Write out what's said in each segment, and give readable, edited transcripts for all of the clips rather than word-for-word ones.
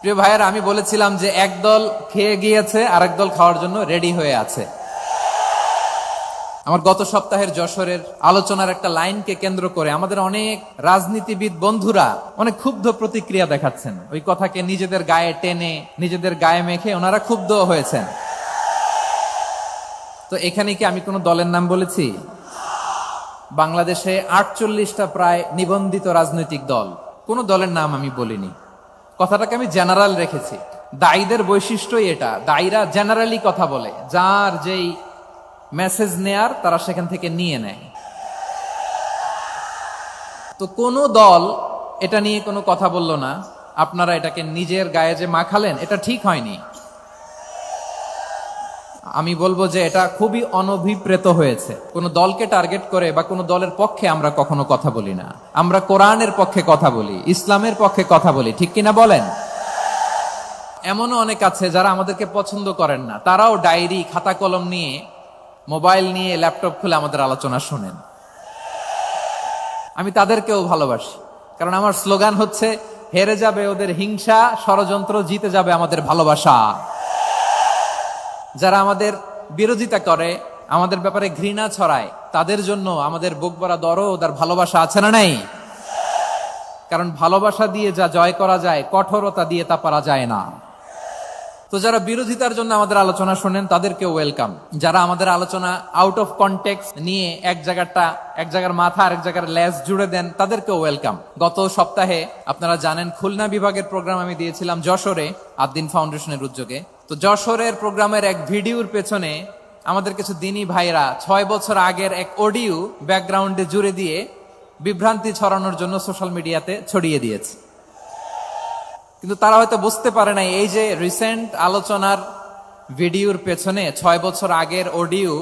প্রিয় ভাইয়েরা, আমি বলেছিলাম যে একদল খেয়ে গিয়েছে, আরেক দল খাওয়ার জন্য রেডি হয়ে আছে। আমার গত সপ্তাহের যশোরের আলোচনার একটা লাইনকে কেন্দ্র করে আমাদের অনেক রাজনীতিবিদ বন্ধুরা অনেক ক্ষুব্ধ প্রতিক্রিয়া দেখাচ্ছেন। ওই কথাকে নিজেদের গায়ে টেনে, নিজেদের গায়ে মেখে ওনারা ক্ষুব্ধ হয়েছেন। তো এখানে কি আমি কোনো দলের নাম বলেছি? বাংলাদেশে 48টা প্রায় নিবন্ধিত রাজনৈতিক দল, কোন দলের নাম আমি বলিনি। কথাটাকে আমি জেনারেল রেখেছি। দায়ীদের বৈশিষ্ট্যই এটা, দায়ীরা জেনারেলি কথা বলে, যার যেই মেসেজ নেয়ার তারা সেখান থেকে নিয়ে নেয়। তো কোন দল এটা নিয়ে কোনো কথা বলল না। আপনারা এটাকে নিজের গায়ে যে মাখালেন, এটা ঠিক হয়নি। আমি বলবো যে এটা খুবই অনভিপ্রেত হয়েছে। কোন দলকে টার্গেট করে বা কোন দলের পক্ষে আমরা কখনো কথা বলি না। আমরা কোরআনের পক্ষে কথা বলি, ইসলামের পক্ষে কথা বলি, ঠিক কিনা বলেন? এমনও অনেক আছে যারা আমাদেরকে পছন্দ করেন না, তারাও ডায়েরি, খাতা কলম নিয়ে, মোবাইল নিয়ে, ল্যাপটপ খুলে আমাদের আলোচনা শোনেন। আমি তাদেরকেও ভালোবাসি, কারণ আমার স্লোগান হচ্ছে, হেরে যাবে ওদের হিংসা, ষড়যন্ত্র, জিতে যাবে আমাদের ভালোবাসা। যারা আমাদের বিরোধিতা করে, আমাদের ব্যাপারে ঘৃণা ছড়ায়, তাদের জন্য আমাদের বুক ভরা দরদ আর ভালোবাসা আছে না নাই? কারণ ভালোবাসা দিয়ে যা জয় করা যায়, কঠোরতা দিয়ে তা পারা যায় না। তো যারা বিরোধিতার জন্য আমাদের আলোচনা শোনেন, তাদেরকে ওয়েলকাম। যারা আমাদের আলোচনা আউট অফ কনটেক্সট নিয়ে এক জায়গার মাথা আর এক জায়গার লেজ জুড়ে দেন, তাদেরকেও ওয়েলকাম। গত সপ্তাহে আপনারা জানেন, খুলনা বিভাগের প্রোগ্রাম আমি দিয়েছিলাম যশোরে, আদ্দিন ফাউন্ডেশনের উদ্যোগে। তো যশোরের প্রোগ্রামের এক ভিডিওর পেছনে আমাদের কিছু দিনী ভাইরা 6 বছর আগের এক অডিও ব্যাকগ্রাউন্ডে জুড়ে দিয়ে বিভ্রান্তি ছড়ানোর জন্য সোশ্যাল মিডিয়াতে ছড়িয়ে দিয়েছে। কিন্তু তারা হয়তো বুঝতে পারে নাই, এই যে রিসেন্ট আলোচনার ভিডিওর পেছনে 6 বছর আগের অডিও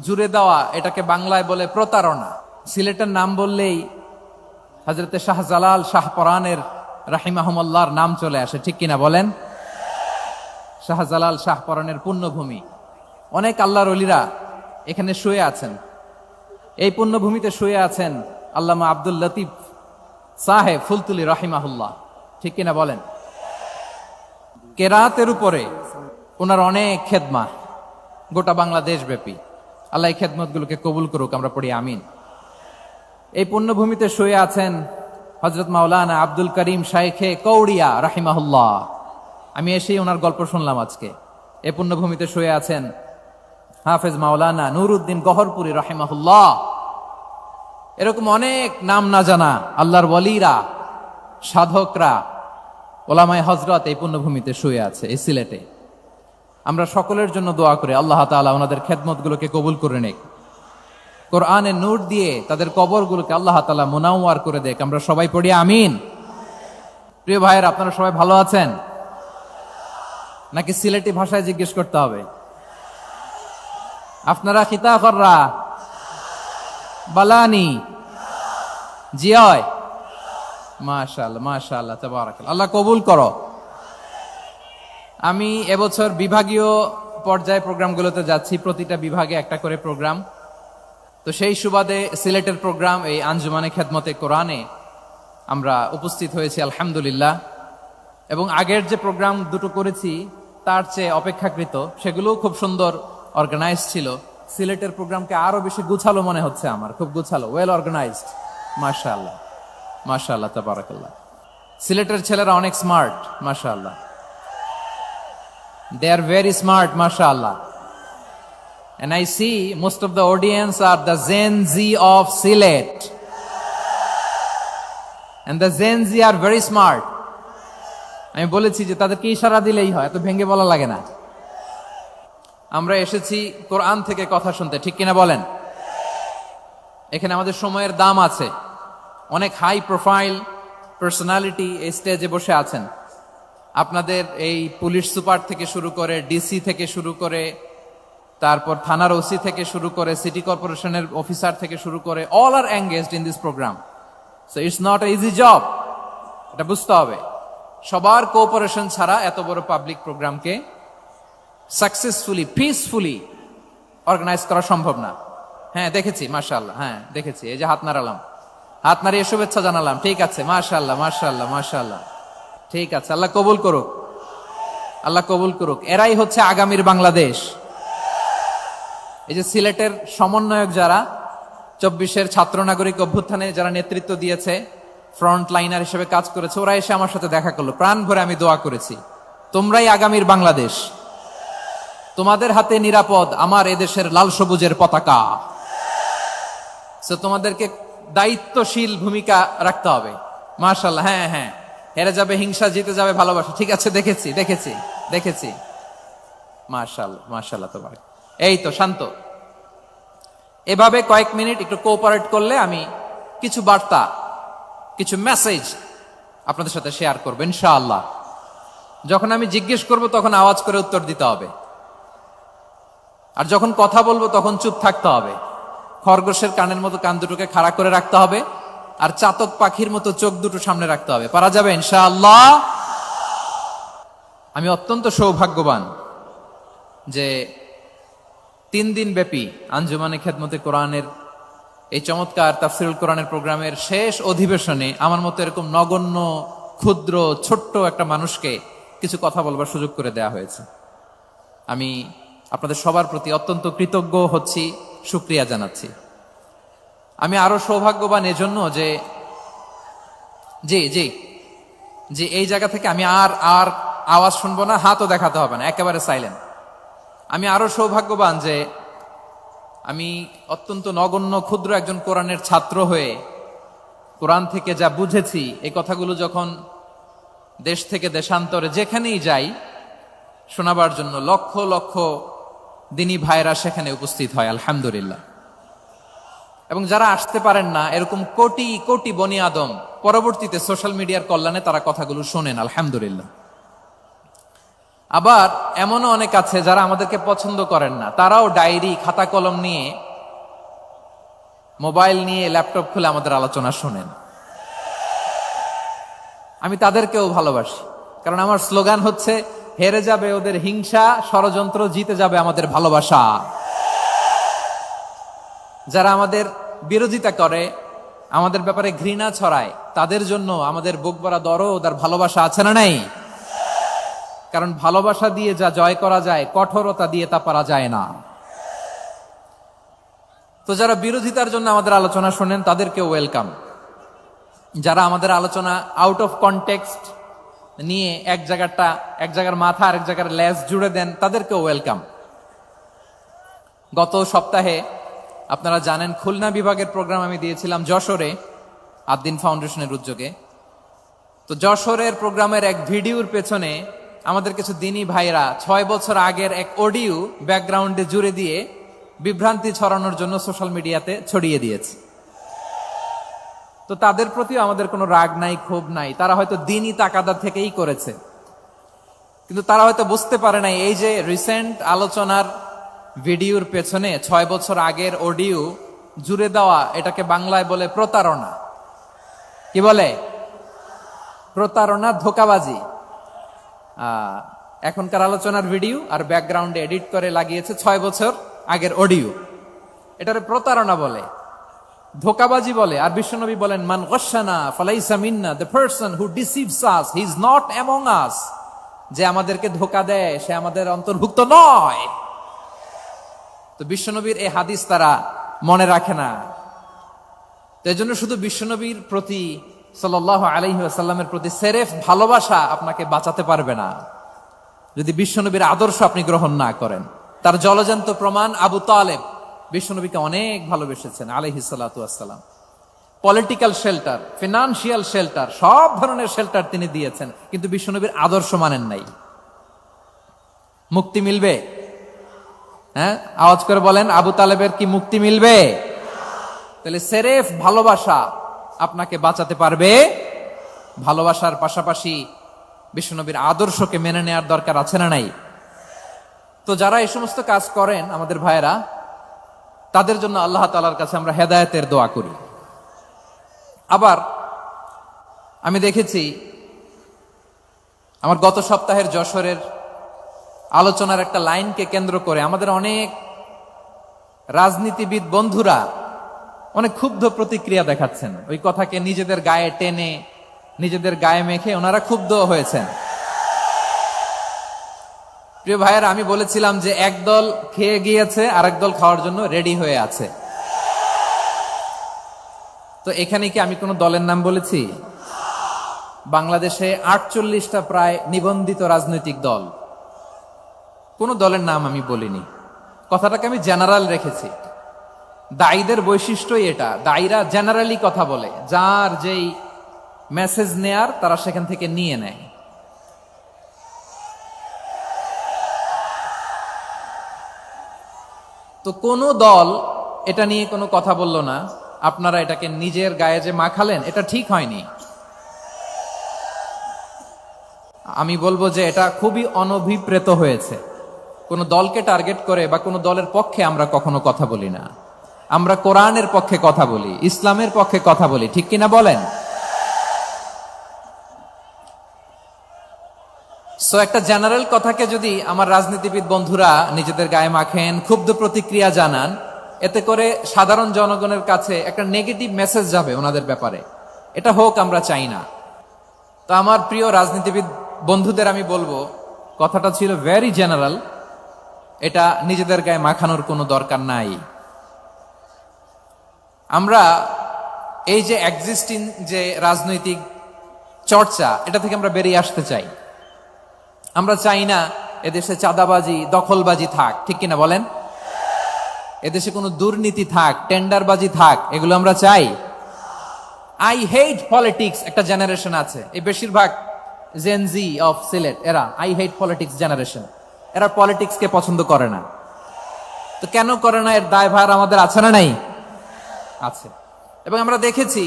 জুড়ে দেওয়া, এটাকে বাংলায় বলে প্রতারণা। সিলেটের নাম বললেই হযরতে শাহজালাল শাহপরানের রাহিমাহুমুল্লাহর নাম চলে আসে, ঠিক কিনা বলেন? শাহজালাল শাহপরানের পুণ্যভূমি। অনেক আল্লাহর ওলিরা এখানে শুয়ে আছেন। এই পুণ্যভূমিতে শুয়ে আছেন আল্লামা আব্দুল লতিফ সাহেব ফুলতুলি রাহিমাহুল্লাহ, ঠিক কিনা বলেন? কেরাতের উপরে ওনার অনেক খেদমা, গোটা বাংলাদেশ ব্যাপী। আল্লাহ এই খেদমতগুলোকে কবুল করুক, আমরা পড়ি আমিন। এই পুণ্যভূমিতে শুয়ে আছেন হযরত মাওলানা আব্দুল করিম শাইখে কৌড়িয়া রাহিমাহুল্লাহ। আমি এসেই ওনার গল্প শুনলাম আজকে। এই পুণ্যভূমিতে শুয়ে আছেন হাফেজ মাওলানা নুরউদ্দিন গহরপুরী রাহিমাহুল্লাহ। এরকম অনেক নাম না জানা আল্লাহর ওয়ালিরা, সাধকরা, ওলামায়ে হযরত এই পুণ্যভূমিতে শুয়ে আছে, এই সিলেটে। আমরা সকলের জন্য দোয়া করি, আল্লাহ তাআলা ওনাদের খেদমতগুলোকে কবুল করে নেক। কোরআনের নূর দিয়ে তাদের কবরগুলোকে আল্লাহ তাআলা মুনাওয়ার করে দেক। আমরা সবাই পড়ি আমিন। প্রিয় ভাইয়েরা, আপনারা সবাই ভালো আছেন নাকি সিলেটি ভাষায় জিজ্ঞেস করতে হবে? আপনারা খিতা কররা বালানি জিয়? মাশাআল্লাহ, মাশাআল্লাহ, তাবারাকাল্লাহ, আল্লাহ কবুল করো। আমি এবছর বিভাগীয় পর্যায়ে প্রোগ্রামগুলোতে যাচ্ছি, প্রতিটা বিভাগে একটা করে প্রোগ্রাম। তো সেই সুবাদে সিলেটের প্রোগ্রাম, এই আঞ্জুমানে খেদমতে কোরআনে আমরা উপস্থিত হয়েছি আলহামদুলিল্লাহ। এবং আগের যে প্রোগ্রাম দুটো করেছি তার চেয়ে অপেক্ষাকৃত সেগুলোও খুব সুন্দর অর্গানাইজ ছিল। সিলেটের প্রোগ্রামকে আরো বেশি গুছালো মনে হচ্ছে আমার, খুব গুছালো, ওয়েল অর্গানাইজড। মাশাআল্লাহ, মাশাআল্লাহ, তাবারাকাল্লাহ। সিলেটের ছেলেরা অনেক স্মার্ট, মাশাআল্লাহ। They are very smart, mashallah. And I see most of the audience are the Gen Z of Silet. And the Gen Z are very smart. আমি বলেছি যে তাদেরকে ইশারা দিলেই হয়, এত ভেঙে বলা লাগে না। আমরা এসেছি কোরআন থেকে কথা শুনতে, ঠিক কিনা বলেন? এখানে আমাদের সময়ের দাম আছে। অনেক হাই প্রোফাইল পার্সোনালিটি এই স্টেজে বসে আছেন। আপনাদের এই পুলিশ সুপার থেকে শুরু করে, ডিসি থেকে শুরু করে, তারপর থানার ওসি থেকে শুরু করে, সিটি কর্পোরেশনের অফিসার থেকে শুরু করে, all are engaged in this programme. So it's not a easy job, এটা বুঝতে হবে। সবার কোঅপারেশন ছাড়া এত বড় পাবলিক প্রোগ্রামকে সাকসেসফুলি, পিসফুলি অর্গানাইজ করা সম্ভব না। হ্যাঁ, দেখেছি, মাশাআল্লাহ, হ্যাঁ দেখেছি। এই যে হাত নাড়ালাম, হাত নাড়িয়ে শুভেচ্ছা জানালাম, ঠিক আছে, মাশাআল্লাহ, মাশাআল্লাহ, মাশাআল্লাহ, ঠিক আছে, আল্লাহ কবুল করুক। আল্লাহ কবুল করুক। এরাই হচ্ছে আগামীর বাংলাদেশ। এই যে সিলেটের সমন্বয়ক যারা 24-এর ছাত্র নাগরিক অভ্যুত্থানে যারা নেতৃত্ব দিয়েছে, ফ্রন্ট লাইনার হিসেবে কাজ করেছে, ওরা এসে আমার সাথে দেখা করলো। প্রাণ ভরে আমি দোয়া করেছি, তোমরাই আগামীর বাংলাদেশ, তোমাদের হাতে নিরাপদ আমার এদেশের লাল সবুজের পতাকা। তোমাদেরকে দায়িত্বশীল ভূমিকা রাখতে হবে। মাশাআল্লাহ। হ্যাঁ হ্যাঁ, হেরে যাবে হিংসা, জিতে যাবে ভালোবাসা। ঠিক আছে, দেখেছি। মাশাআল্লাহ মাশাআল্লাহ। তোমার এই তো শান্ত। এভাবে কয়েক মিনিট একটু কোঅপারেট করলে আমি কিছু বার্তা, কিছু মেসেজ আপনাদের সাথে শেয়ার করবো ইনশাআল্লাহ। যখন আমি জিজ্ঞেস করব তখন আওয়াজ করে উত্তর দিতে হবে, আর যখন কথা বলবো তখন চুপ থাকতে হবে। খরগোশের কানের মতো কান দুটোকে খাড়া করে রাখতে হবে, আর চাতক পাখির মতো চোখ দুটো সামনে রাখতে হবে। পারা যাবে ইনশাআল্লাহ। আমি অত্যন্ত সৌভাগ্যবান যে 3 দিন ব্যাপী আঞ্জুমানে খেদমতে কোরআনের এই চমৎকার তাফসিরুল কোরআনের প্রোগ্রামের শেষ অধিবেশনে আমার মতো এরকম নগণ্য, ক্ষুদ্র, ছোট্ট একটা মানুষকে কিছু কথা বলবার সুযোগ করে দেয়া হয়েছে। আমি আপনাদের সবার প্রতি অত্যন্ত কৃতজ্ঞ হচ্ছি, শুকরিয়া জানাচ্ছি। আমি আরো সৌভাগ্যবান এজন্য যে জি জি জি এই জায়গা থেকে আমি আর আওয়াজ শুনবো না, হাতও দেখাতে হবে না, একেবারে সাইলেন্ট। আমি আরো সৌভাগ্যবান যে আমি অত্যন্ত নগণ্য ক্ষুদ্র একজন কোরআনের ছাত্র হয়ে কোরআন থেকে যা বুঝেছি, এই কথাগুলো যখন দেশ থেকে দেশান্তরে যেখানেই যাই শোনাবার জন্য লক্ষ লক্ষ দিনী ভাইরা সেখানে উপস্থিত হয় আলহামদুলিল্লাহ। এবং যারা আসতে পারেন না, এরকম কোটি কোটি বনি আদম পরবর্তীতে সোশ্যাল মিডিয়ার কল্যাণে তারা কথাগুলো শোনেন আলহামদুলিল্লাহ। আবার এমনও অনেক আছে যারা আমাদেরকে পছন্দ করেন না, তারাও ডায়েরি, খাতা কলম নিয়ে, মোবাইল নিয়ে, ল্যাপটপ খুলে আমাদের আলোচনা শোনেন। আমি তাদেরকেও ভালোবাসি, কারণ আমার স্লোগান হচ্ছে হেরে যাবে ওদের হিংসা, ষড়যন্ত্র, জিতে যাবে আমাদের ভালোবাসা। যারা আমাদের বিরোধিতা করে, আমাদের ব্যাপারে ঘৃণা ছড়ায়, তাদের জন্য আমাদের বুক ভরা দরদ আর ভালোবাসা আছে না নাই? কারণ ভালোবাসা দিয়ে যা জয় করা যায়, কঠোরতা দিয়ে তা পারা যায় না। তো যারা বিরোধিতার জন্য আমাদের আলোচনা শোনেন তাদেরকে ওয়েলকাম। যারা আমাদের আলোচনা আউট অফ কনটেক্সট নিয়ে এক জায়গার মাথা আর এক জায়গার লেজ জুড়ে দেন, তাদেরকে ওয়েলকাম। গত সপ্তাহে আপনারা জানেন খুলনা বিভাগের প্রোগ্রাম আমি দিয়েছিলাম যশোরে, আদ্দিন ফাউন্ডেশনের উদ্যোগে। তো যশোরের প্রোগ্রামের এক ভিডিওর পেছনে আমাদের কিছু দিনী ভাইরা 6 বছর আগের এক অডিও ব্যাকগ্রাউন্ডে জুড়ে দিয়ে বিভ্রান্তি ছড়ানোর জন্য সোশ্যাল মিডিয়াতে ছড়িয়ে দিয়েছে। তো তাদের প্রতিও আমাদের কোনো রাগ নাই, ক্ষোভ নাই। তারা হয়তো দিনই তাকাদা থেকেই করেছে, কিন্তু তারা হয়তো বুঝতে পারে নাই এই যে রিসেন্ট আলোচনার ভিডিওর পেছনে 6 বছর আগের অডিও জুড়ে দেওয়া, এটাকে বাংলায় বলে প্রতারণা। কি বলে? প্রতারণা, ধোঁকাবাজি। এখনকার আলোচনার ভিডিও আর ব্যাকগ্রাউন্ডে এডিট করে লাগিয়েছে 6 বছর আগের অডিও। এটারে প্রতারণা বলে, ধোঁকাবাজি বলে। আর বিশ্বনবী বলেন, মান গশানা ফালাইসা মিন্না, the person who deceives us he is not among us. যে আমাদেরকে ধোঁকা দেয় সে আমাদের অন্তর্ভুক্ত নয়। তো বিশ্বনবীর এই হাদিস তারা মনে রাখে না। তো এজন্য শুধু বিশ্বনবীর প্রতি সাল্লাল্লাহু আলাইহি ওয়াসাল্লামের প্রতি সেরেফ ভালোবাসা আপনাকে বাঁচাতে পারবে না যদি বিশ্বনবীর আদর্শ আপনি গ্রহণ না করেন। তার জলজান্ত প্রমাণ আবু তালেব বিশ্বনবীকে অনেক ভালোবেসেছেন আলাইহিস সালাতু ওয়াসসালাম। পলিটিক্যাল শেল্টার, ফিনান্সিয়াল শেল্টার, সব ধরনের শেল্টার তিনি দিয়েছেন, কিন্তু বিশ্বনবীর আদর্শ মানেন নাই। মুক্তি মিলবে? হ্যাঁ, আওয়াজ করে বলেন, আবু তালেবের কি মুক্তি মিলবে? তাহলে সেরেফ ভালোবাসা আপনাকে বাঁচাতে পারবে। ভালোবাসার পাশাপাশি বিশ্বনবীর আদর্শকে মেনে নেওয়ার দরকার আছে না নাই? তো যারা এই সমস্ত কাজ করেন আমাদের ভাইয়েরা, তাদের জন্য আল্লাহ তাআলার কাছে আমরা হেদায়েতের দোয়া করি। আবার আমি দেখেছি আমার গত সপ্তাহের যশোরের আলোচনার একটা লাইনকে কেন্দ্র করে আমাদের অনেক রাজনীতিবিদ বন্ধুরা অনেক ক্ষুব্ধ প্রতিক্রিয়া দেখাচ্ছেন। ওই কথাকে নিজেদের গায়ে টেনে, নিজেদের গায়ে মেখে ওনারা ক্ষুব্ধ হয়েছেন। প্রিয় ভাইয়েরা, আমি বলেছিলাম যে একদল খেয়ে গিয়েছে আর একদল খাওয়ার জন্য রেডি হয়ে আছে। তো এখানে কি আমি কোনো দলের নাম বলেছি? বাংলাদেশে 48টা প্রায় নিবন্ধিত রাজনৈতিক দল, কোন দলের নাম আমি বলিনি। কথাটাকে আমি জেনারেল রেখেছি। দায়ীদের বৈশিষ্ট্যই এটা, দায়ীরা জেনারেলি কথা বলে, যার যেই মেসেজ নেয়ার তারা সেখান থেকে নিয়ে নেয়। তো কোন দল এটা নিয়ে কোনো কথা বলল না, আপনারা এটাকে নিজের গায়ে যে মাখালেন, এটা ঠিক হয়নি। আমি বলবো যে এটা খুবই অনভিপ্রেত হয়েছে। কোন দলকে টার্গেট করে বা কোন দলের পক্ষে আমরা কখনো কথা বলি না। আমরা কোরআনের পক্ষে কথা বলি, ইসলামের পক্ষে কথা বলি, ঠিক কিনা বলেন? সো একটা জেনারেল কথাকে যদি আমার রাজনীতিবিদ বন্ধুরা নিজেদের গায়ে মাখেন, ক্ষুব্ধ প্রতিক্রিয়া জানান, এতে করে সাধারণ জনগণের কাছে একটা নেগেটিভ মেসেজ যাবে ওনাদের ব্যাপারে। এটা হোক আমরা চাই না। তো আমার প্রিয় রাজনীতিবিদ বন্ধুদের আমি বলবো, কথাটা ছিল ভেরি জেনারেল, এটা নিজেদের গায়ে মাখানোর কোনো দরকার নাই। আমরা এই যে এক্সিস্টিং যে রাজনৈতিক চর্চা, এটা থেকে আমরা বেরিয়ে আসতে চাই। আমরা চাই না এদেশে চাঁদাবাজি, দখলবাজি থাক, ঠিক কিনা বলেন? এদেশে কোনো দুর্নীতি থাক, টেন্ডারবাজি থাক, এগুলো আমরা চাই? আই হেট পলিটিক্স একটা জেনারেশন আছে, এই বেশিরভাগ জেনজি অফ সিলেট, এরা আই হেট পলিটিক্স জেনারেশন। এরা পলিটিক্সকে পছন্দ করে না। তো কেন করে না, এর দায়ভার আমাদের আছে না নাই? আছে। এবং আমরা দেখেছি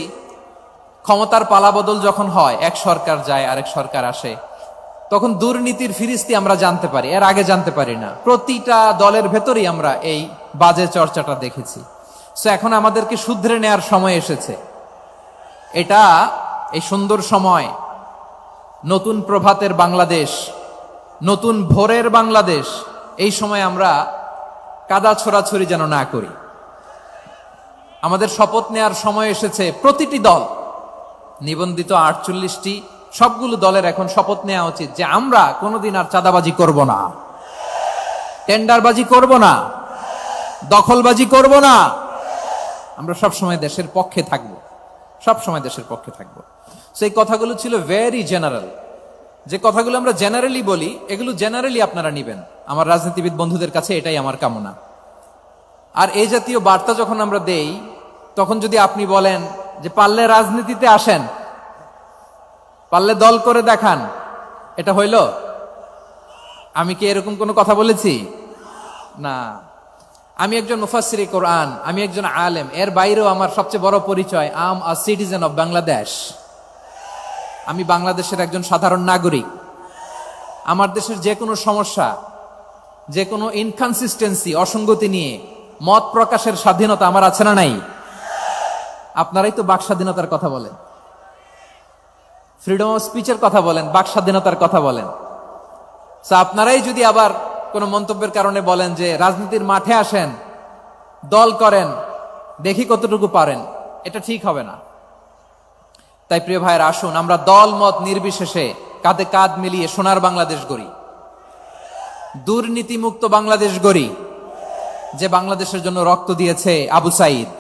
ক্ষমতার পালাবদল যখন হয়, এক সরকার যায় আরেক সরকার আসে, তখন দুর্নীতির ফিরিস্তি আমরা জানতে পারি, এর আগে জানতে পারি না। প্রতিটা দলের ভেতরেই আমরা এই বাজে চর্চাটা দেখেছি। সো এখন আমাদেরকে শুধরে নেয়ার সময় এসেছে। এটা এই সুন্দর সময়, নতুন প্রভাতের বাংলাদেশ, নতুন ভোরের বাংলাদেশ, এই সময় আমরা কাদা ছোড়াছড়ি যেন না করি। আমাদের শপথ নেয়ার সময় এসেছে। প্রতিটি দল, নিবন্ধিত 48টি, সবগুলো দলের এখন শপথ নেওয়া উচিত যে আমরা কোনোদিন আর চাঁদাবাজি করব না, টেন্ডারবাজি করব না, দখলবাজি করব না। আমরা সবসময় দেশের পক্ষে থাকব, সবসময় দেশের পক্ষে থাকব। সেই কথাগুলো ছিল ভেরি জেনারেল। যে কথাগুলো আমরা জেনারেলি বলি, এগুলো জেনারেলি আপনারা নিবেন। আমার রাজনীতিবিদ বন্ধুদের কাছে এটাই আমার কামনা। আর এই জাতীয় বার্তা যখন আমরা দেই, তখন যদি আপনি বলেন যে পারলে রাজনীতিতে আসেন, পারলে দল করে দেখান, এটা হইল? আমি কি এরকম কোনো কথা বলেছি? না। আমি একজন মুফাসসিরে কোরআন, আমি একজন আলেম, এর বাইরেও আমার সবচেয়ে বড় পরিচয় আম আ সিটিজেন অফ বাংলাদেশ। আমি বাংলাদেশের একজন সাধারণ নাগরিক। আমার দেশের যে কোনো সমস্যা, যে কোনো ইনকনসিস্টেন্সি, অসঙ্গতি নিয়ে মত প্রকাশের স্বাধীনতা আমার আছে না নাই? আপনারাই তো বাক স্বাধীনতার কথা বলেন, ফ্রিডম অফ স্পিচের কথা বলেন, বাক স্বাধীনতার কথা বলেন। আপনারাই যদি আবার কোন মন্তব্যের কারণে বলেন যে রাজনীতির মাঠে আসেন, দল করেন, দেখি কতটুকু পারেন, এটা ঠিক হবে না। তাই প্রিয় ভাইয়ের, আসুন আমরা দল মত নির্বিশেষে কাঁধে কাঁধ মিলিয়ে সোনার বাংলাদেশ গড়ি, দুর্নীতিমুক্ত বাংলাদেশ গড়ি, যে বাংলাদেশের জন্য রক্ত দিয়েছে আবু সাইদ,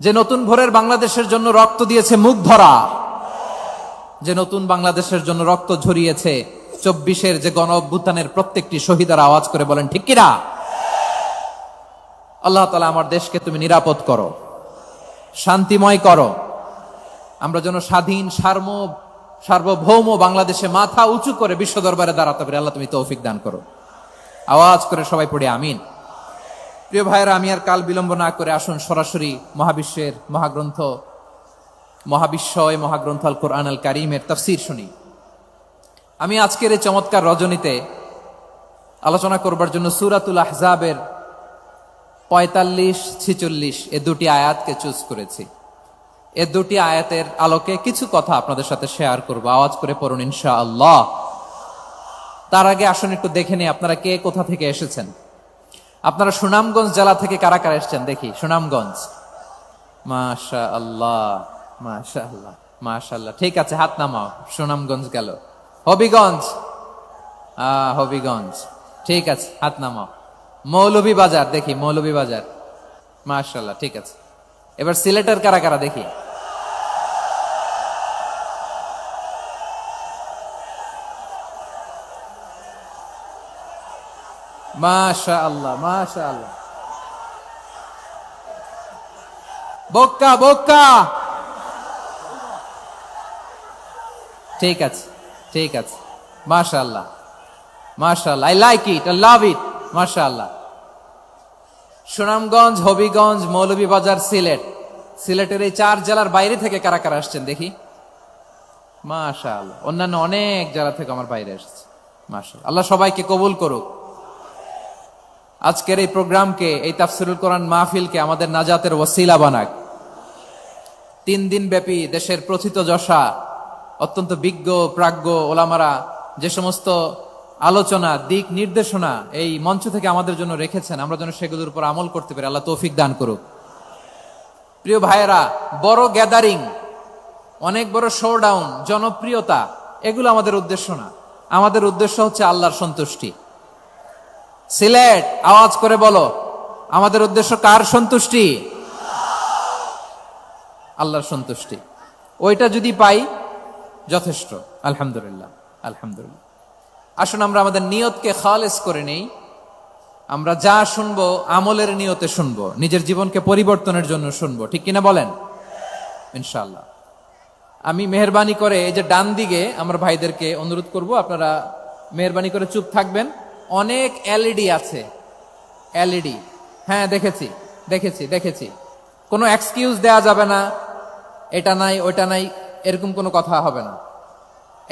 যে নতুন ভোরের বাংলাদেশের জন্য রক্ত দিয়েছে মুগ্ধরা, যে নতুন বাংলাদেশের জন্য রক্ত ঝরিয়েছে 24-এর যে গণ অভ্যুত্থানের প্রত্যেকটি শহীদের। আওয়াজ করে বলেন ঠিক কিনা? আল্লাহ তাআলা আমার দেশকে তুমি নিরাপদ করো, শান্তিময় করো। আমরা যেন স্বাধীন, সার্বভৌম বাংলাদেশে মাথা উঁচু করে বিশ্ব দরবারে দাঁড়াতে পারি। আল্লাহ তুমি তৌফিক দান করো। আওয়াজ করে সবাই পড়ে আমিন। প্রিয় ভাইয়েরা, আমি আর কাল বিলম্ব না করে আসুন সরাসরি মহাবিশ্বের মহাগ্রন্থ, মহাগ্রন্থ আল কোরআন আল কারীমের তাফসীর শুনি। আমি আজকের এই চমৎকার রজনীতে আলোচনা করবার জন্য সূরাতুল আহজাবের 45-46 এ দুটি আয়াতকে চুজ করেছি। এ দুটি আয়াতের আলোকে কিছু কথা আপনাদের সাথে শেয়ার করব। আওয়াজ করে পড়ুন ইনশাআল্লাহ। তার আগে আসুন একটু দেখে নিই আপনারা কে কোথা থেকে এসেছেন। আপনারা সুনামগঞ্জ জেলা থেকে কারা কারা এসেছেন দেখি। সুনামগঞ্জ, মাশাআল্লাহ, মাশাআল্লাহ, মাশাআল্লাহ। ঠিক আছে, হাত নামাও। সুনামগঞ্জ গেল। হবিগঞ্জ, হবিগঞ্জ, ঠিক আছে, হাত নামাও। মৌলভী বাজার, দেখি মৌলভী বাজার, মাশাআল্লাহ, ঠিক আছে। এবার সিলেটের কারা কারা দেখি। মাশাআল্লাহ, মাশাআল্লাহ। বক্কা বক্কা, ঠিক আছে, ঠিক আছে, মাশাআল্লাহ, মাশাআল্লাহ, I like it, I love it, মাশাআল্লাহ। সুনামগঞ্জ, হবিগঞ্জ, মৌলভীবাজার, সিলেট, সিলেটের এই 4 জেলার বাইরে থেকে কারা কারা আসছেন দেখি। মাশাআল্লাহ, অন্যান্য অনেক জেলা থেকে আমার বাইরে এসেছে, মাশাআল্লাহ। আল্লাহ সবাইকে কবুল করুক। আজকের এই প্রোগ্রামকে, এই তাফসিরুল কোরআন মাহফিলকে আমাদের নাজাতের ওসিলা বানাক। 3 দিন ব্যাপী দেশের প্রথিতযশা অত্যন্ত বিজ্ঞ প্রাজ্ঞ ওলামারা যে সমস্ত আলোচনা, দিক নির্দেশনা এই মঞ্চ থেকে আমাদের জন্য রেখেছেন, আমরা যেন সেগুলোর উপর আমল করতে পারি। আল্লাহ তৌফিক দান করুক। প্রিয় ভাইয়েরা, বড় গ্যাদারিং, অনেক বড় শোডাউন, জনপ্রিয়তা, এগুলো আমাদের উদ্দেশ্য না। আমাদের উদ্দেশ্য হচ্ছে আল্লাহর সন্তুষ্টি। সিলেট, আওয়াজ করে বলো, আমাদের উদ্দেশ্য কার সন্তুষ্টি? আল্লাহর সন্তুষ্টি। ওইটা যদি পাই যথেষ্ট, আলহামদুলিল্লাহ, আলহামদুলিল্লাহ। আসুন আমরা আমাদের নিয়তকে খালেস করে নেই। আমরা যা শুনবো আমলের নিয়তে শুনবো, নিজের জীবনকে পরিবর্তনের জন্য শুনবো, ঠিক কিনা বলেন? ইনশাআল্লাহ। আমি মেহরবানি করে এই যে ডান দিকে আমার ভাইদেরকে অনুরোধ করব, আপনারা মেহরবানি করে চুপ থাকবেন। অনেক এলইডি আছে, এলইডি, হ্যাঁ দেখেছি দেখেছি দেখেছি। কোনো এক্সকিউজ দেয়া যাবে না, এটা নাই ওইটা নাই, এরকম কোনো কথা হবে না।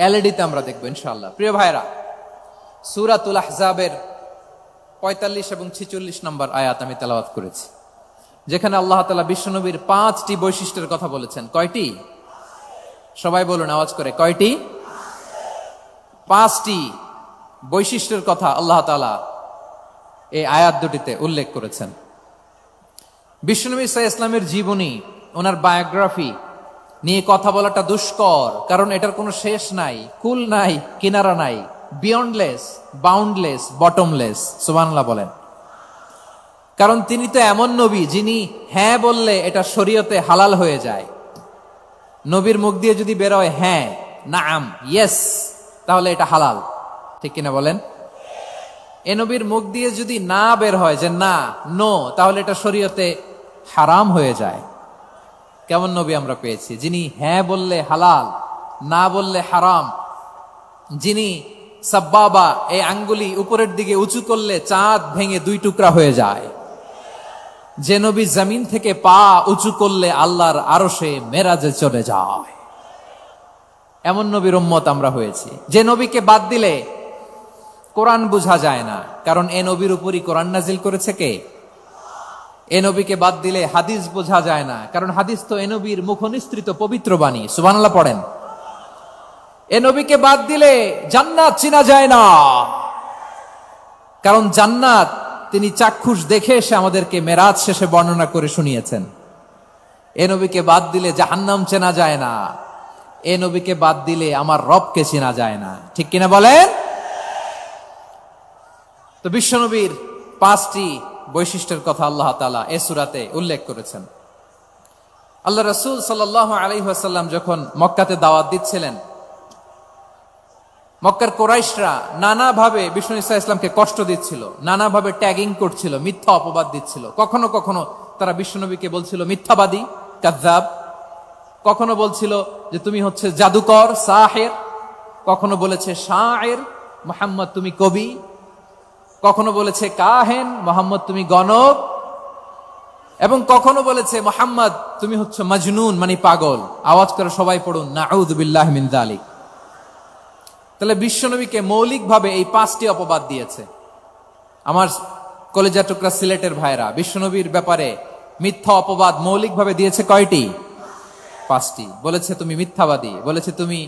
এলইডিতে আমরা দেখবো ইনশাআল্লাহ। প্রিয় ভাইরা, সূরাতুল আহজাবের 45 এবং 46 নম্বর আয়াত আমি তেলাওয়াত করেছি, যেখানে আল্লাহ তাআলা বিশ্বনবীর 5টি বৈশিষ্ট্যের কথা বলেছেন। কয়টি? সবাই বলুন আওয়াজ করে, কয়টি? 5টি বৈশিষ্ট্যের কথা আল্লাহ তাআলা এই আয়াত দুটিতে উল্লেখ করেছেন। বিশ্বনবী সাল্লাল্লাহু আলাইহি ওয়াসাল্লামের জীবনী, ওনার বায়োগ্রাফি নিয়ে কথা বলাটা দুষ্কর, কারণ এটার কোনো শেষ নাই, কুল নাই, কিনারা নাই, বিয়ন্ডলেস, বাউন্ডলেস, বটমলেস। সুবহানাল্লাহ বলেন। কারণ তিনি তো এমন নবী যিনি হ্যাঁ বললে এটা শরীয়তে হালাল হয়ে যায়। নবীর মুখ দিয়ে যদি বেরোয় হ্যাঁ, নাম, ইয়েস, তাহলে এটা হালাল, ঠিক কিনা বলেন? এ নবীর মুখ দিয়ে যদি না বের হয় যে না, নো, তাহলে এটা শরীয়তে হারাম হয়ে যায়। কেমন নবী আমরা পেয়েছি, যিনি হ্যাঁ বললে হালাল, না বললে হারাম, যিনি সাব্বাবা, এই আঙ্গুলি উপরের দিকে উঁচু করলে চাঁদ ভেঙে 2 টুকরা হয়ে যায়, যে নবী জমিন থেকে পা উঁচু করলে আল্লাহর আরশে মেরাজে চলে যায়, এমন নবীর উম্মত আমরা হয়েছি। যে নবীকে বাদ দিলে কোরআন বোঝা যায় না, কারণ এ নবীর উপরই কোরআন নাজিল করেছে কে? এ নবীকে বাদ দিলে হাদিস বোঝা যায় না, কারণ হাদিস তো এ নবীর মুখনিসৃত পবিত্র বাণী। সুবহানাল্লাহ পড়েন। এ নবীকে বাদ দিলে জান্নাত চিনা যায় না, কারণ জান্নাত তিনি চাক্ষুষ দেখে এসে আমাদেরকে মেরাজ শেষে বর্ণনা করে শুনিয়েছেন। এ নবীকে বাদ দিলে জাহান্নাম চেনা যায় না, এ নবীকে বাদ দিলে আমার রবকে চেনা যায় না, ঠিক কিনা বলেন? তো বিশ্বনবীর 5টি বৈশিষ্ট্যের কথা আল্লাহ তাআলা এই সূরাতে উল্লেখ করেছেন। আল্লাহ রাসূল সাল্লাল্লাহু আলাইহি ওয়াসাল্লাম যখন মক্কাতে দাওয়াত দিচ্ছিলেন, মক্কার কুরাইশরা নানাভাবে বিষ্ণু ঈসা ইসলামকে কষ্ট দিচ্ছিল, নানাভাবে ট্যাগিং করছিল, মিথ্যা অপবাদ দিচ্ছিল। কখনো কখনো তারা বিশ্বনবীকে বলছিল মিথ্যাবাদী, কাযযাব। কখনো বলছিল যে তুমি হচ্ছে জাদুকর, সাহির। কখনো বলেছে শায়ের, মুহাম্মদ তুমি কবি। কখনো বলেছে কাহেন, মুহাম্মদ তুমি গণক। এবং কখনো বলেছে মুহাম্মদ তুমি হচ্ছে মাজনুন, মানে পাগল। আওয়াজ করে সবাই পড়ুন, নাউযু বিল্লাহি মিন যালিক। তাহলে বিশ্বনবীকে মৌলিকভাবে এই 5টি অপবাদ দিয়েছে। আমার কলেজা টুকরা সিলেটের ভাইরা, বিশ্বনবীর ব্যাপারে মিথ্যা অপবাদ মৌলিকভাবে দিয়েছে কয়টি? 5টি। বলেছে তুমি মিথ্যাবাদী, বলেছে তুমি